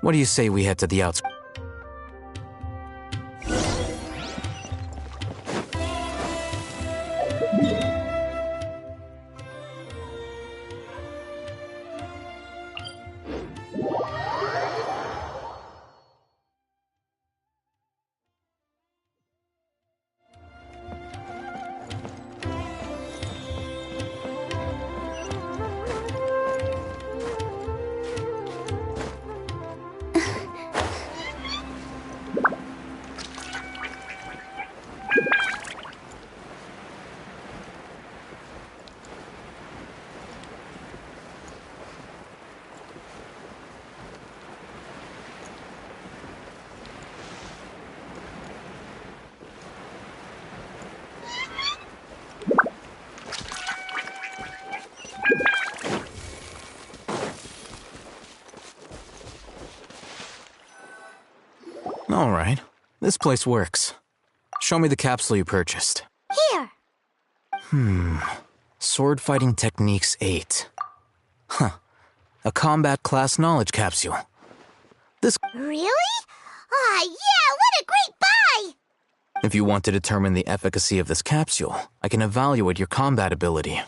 What do you say we head to the outskirts? All right, this place works. Show me the capsule you purchased. Here. Sword Fighting Techniques 8. Huh. A combat class knowledge capsule. Really? Aw, yeah, what a great buy! If you want to determine the efficacy of this capsule, I can evaluate your combat ability.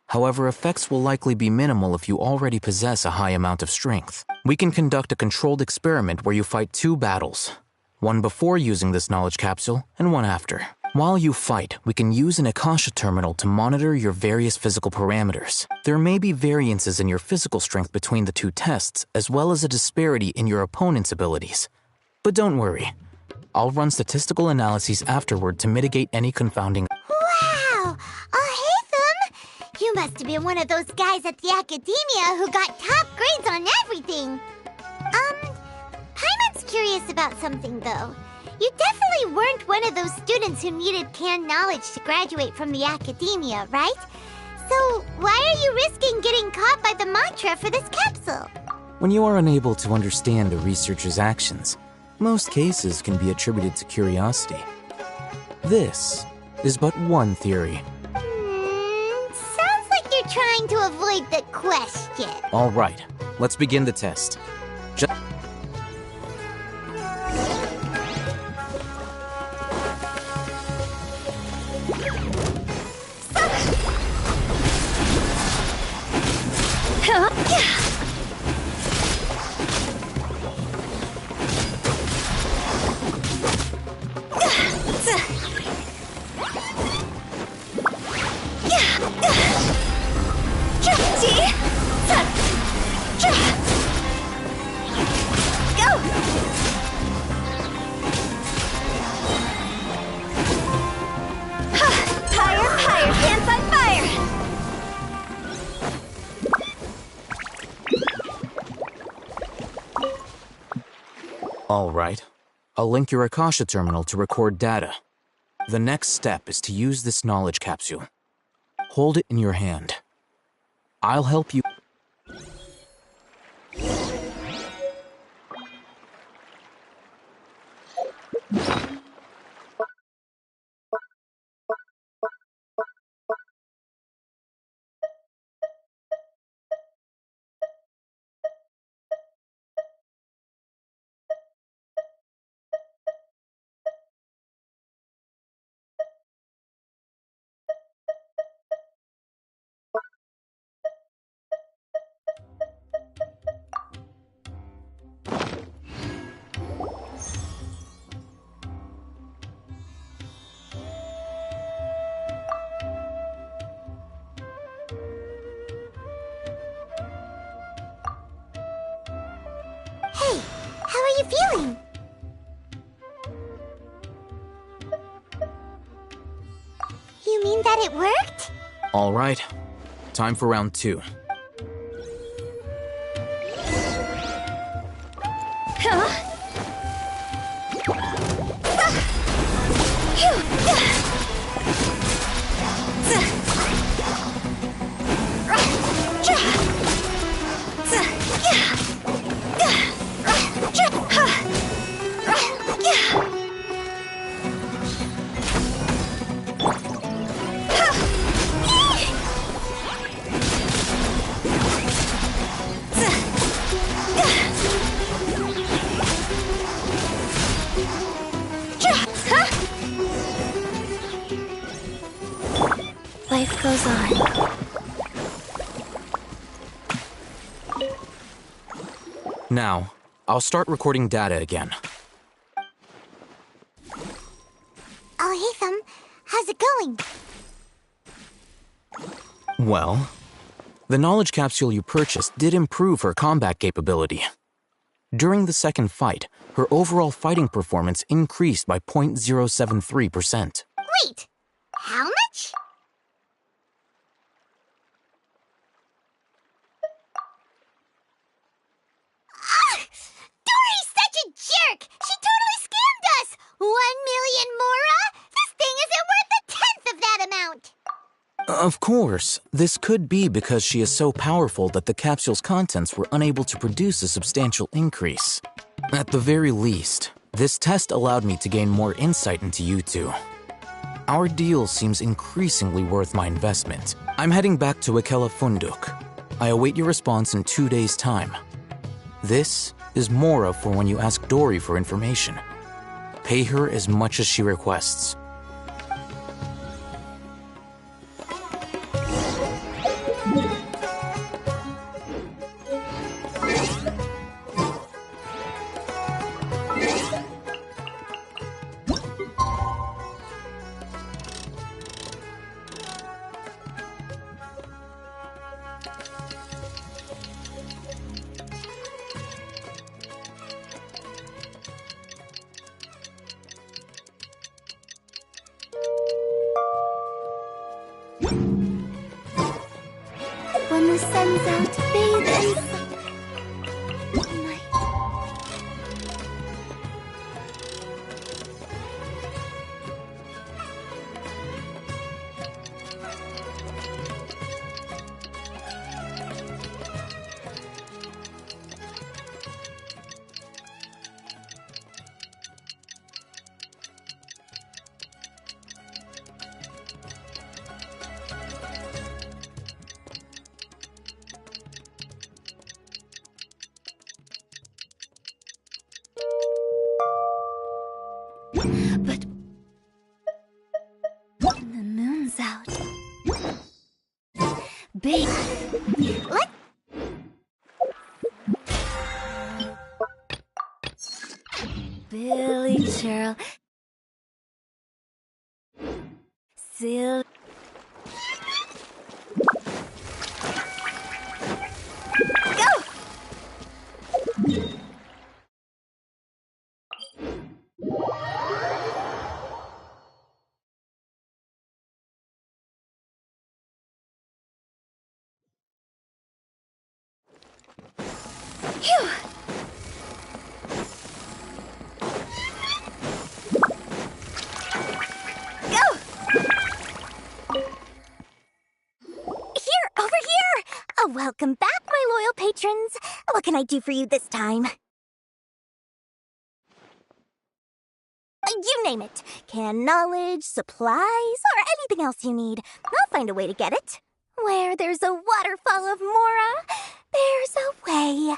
However, effects will likely be minimal if you already possess a high amount of strength. We can conduct a controlled experiment where you fight 2 battles. One before using this knowledge capsule, and one after. While you fight, we can use an Akasha terminal to monitor your various physical parameters. There may be variances in your physical strength between the 2 tests, as well as a disparity in your opponent's abilities. But don't worry. I'll run statistical analyses afterward to mitigate any confounding. Wow! Haytham! You must have been one of those guys at the academia who got top grades on everything. Paimon's curious about something, though. You definitely weren't one of those students who needed canned knowledge to graduate from the academia, right? So why are you risking getting caught by the mantra for this capsule? When you are unable to understand a researcher's actions, most cases can be attributed to curiosity. This is but one theory. Sounds like you're trying to avoid the question. All right, let's begin the test. All right. I'll link your Akasha terminal to record data. The next step is to use this knowledge capsule. Hold it in your hand. I'll help you. Hey, how are you feeling? You mean that it worked? All right. Time for round 2. Life goes on. Now, I'll start recording data again. Oh, Haytham, how's it going? Well, the knowledge capsule you purchased did improve her combat capability. During the second fight, her overall fighting performance increased by 0.073%. Wait, how much? Dory's such a jerk! She totally scammed us! 1 million Mora? This thing isn't worth a tenth of that amount! Of course, this could be because she is so powerful that the capsule's contents were unable to produce a substantial increase. At the very least, this test allowed me to gain more insight into you two. Our deal seems increasingly worth my investment. I'm heading back to Wikela Funduk. I await your response in 2 days' time. This is Mora for when you ask Dory for information. Pay her as much as she requests. When the sun's out, bathe in night. But when the moon's out, babe, What? Billy Cheryl, Sil. Phew. Welcome back, my loyal patrons. What can I do for you this time? You name it. Canned knowledge, supplies, or anything else you need. I'll find a way to get it. Where there's a waterfall of Mora, there's a way.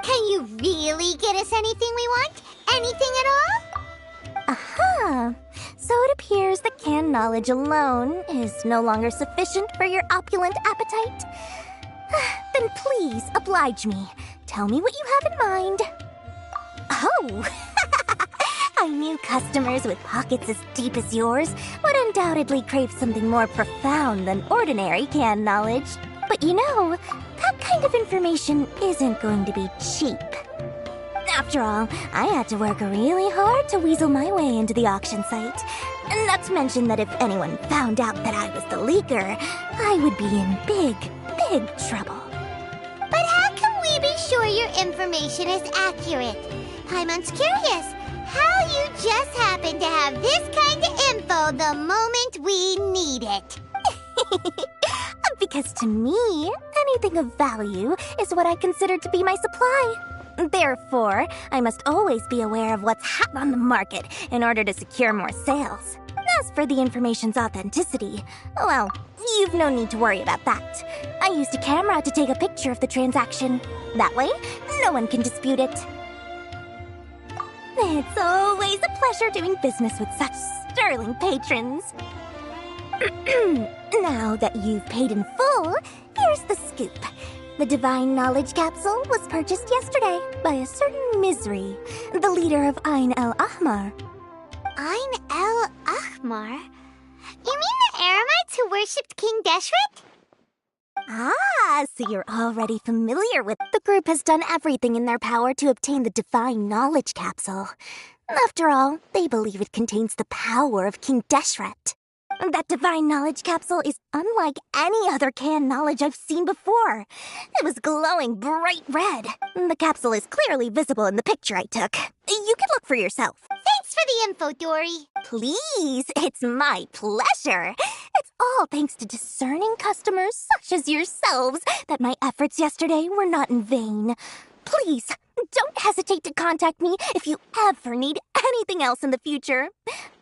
Can you really get us anything we want? Anything at all? Aha! So it appears that canned knowledge alone is no longer sufficient for your opulent appetite. Then please oblige me. Tell me what you have in mind. Oh! Our new customers with pockets as deep as yours would undoubtedly crave something more profound than ordinary canned knowledge. But you know, that kind of information isn't going to be cheap. After all, I had to work really hard to weasel my way into the auction site. Not to mention that if anyone found out that I was the leaker, I would be in big, big trouble. But how can we be sure your information is accurate? Paimon's curious how you just happen to have this kind of info the moment we need it. Because to me, anything of value is what I consider to be my supply. Therefore, I must always be aware of what's hot on the market in order to secure more sales. As for the information's authenticity, well, you've no need to worry about that. I used a camera to take a picture of the transaction. That way, no one can dispute it. It's always a pleasure doing business with such sterling patrons. Now that you've paid in full, here's the scoop. The Divine Knowledge Capsule was purchased yesterday by a certain Misery, the leader of Ain El Ahmar. Ain El Ahmar? You mean the Aramites who worshipped King Deshret? Ah, so you're already familiar with... The group has done everything in their power to obtain the Divine Knowledge Capsule. After all, they believe it contains the power of King Deshret. That Divine Knowledge Capsule is unlike any other canned knowledge I've seen before. It was glowing bright red. The capsule is clearly visible in the picture I took. You can look for yourself. Thanks for the info, Dory. Please, it's my pleasure. It's all thanks to discerning customers such as yourselves that my efforts yesterday were not in vain. Please, don't hesitate to contact me if you ever need anything else in the future.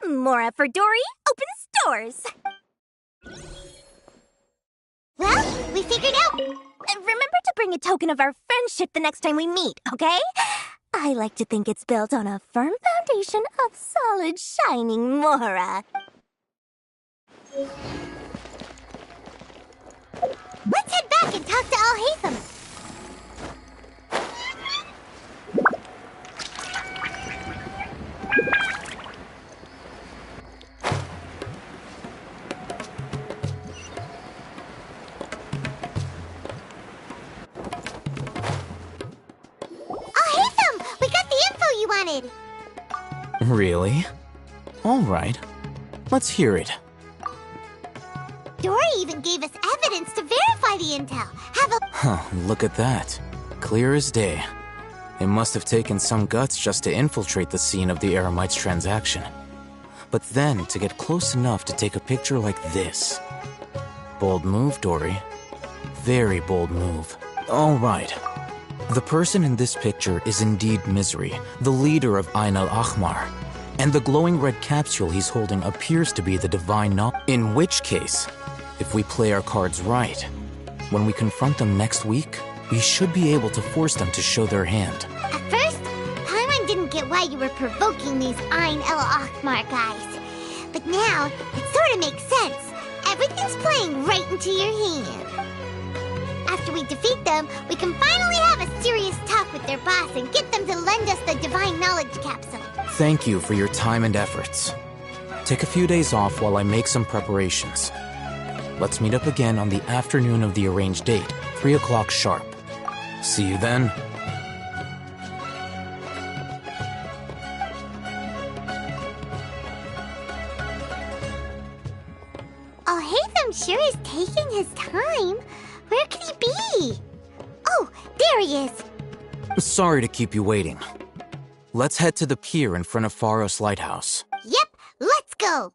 Mora for Dory opens doors. Well, we figured out. Remember to bring a token of our friendship the next time we meet, okay? I like to think it's built on a firm foundation of solid, shining Mora. Let's head back and talk to Al-Haytham. Al-Haytham! We got the info you wanted! Really? All right. Let's hear it. Dory even gave us evidence to verify the intel. Have a... Huh, look at that. Clear as day. It must have taken some guts just to infiltrate the scene of the Eremites transaction. But then to get close enough to take a picture like this. Bold move, Dory. Very bold move. All right. The person in this picture is indeed Misery, the leader of Ain al-Ahmar. And the glowing red capsule he's holding appears to be the divine knowledge. In which case, if we play our cards right, when we confront them next week, we should be able to force them to show their hand. At first, Paimon didn't get why you were provoking these Ain al-Ahmar guys. But now, it sort of makes sense. Everything's playing right into your hand. After we defeat them, we can finally have a serious talk with their boss and get them to lend us the divine knowledge capsule. Thank you for your time and efforts. Take a few days off while I make some preparations. Let's meet up again on the afternoon of the arranged date, 3 o'clock sharp. See you then. Al-Haytham sure is taking his time. Where could he be? Oh, there he is. Sorry to keep you waiting. Let's head to the pier in front of Pharos Lighthouse. Yep, let's go.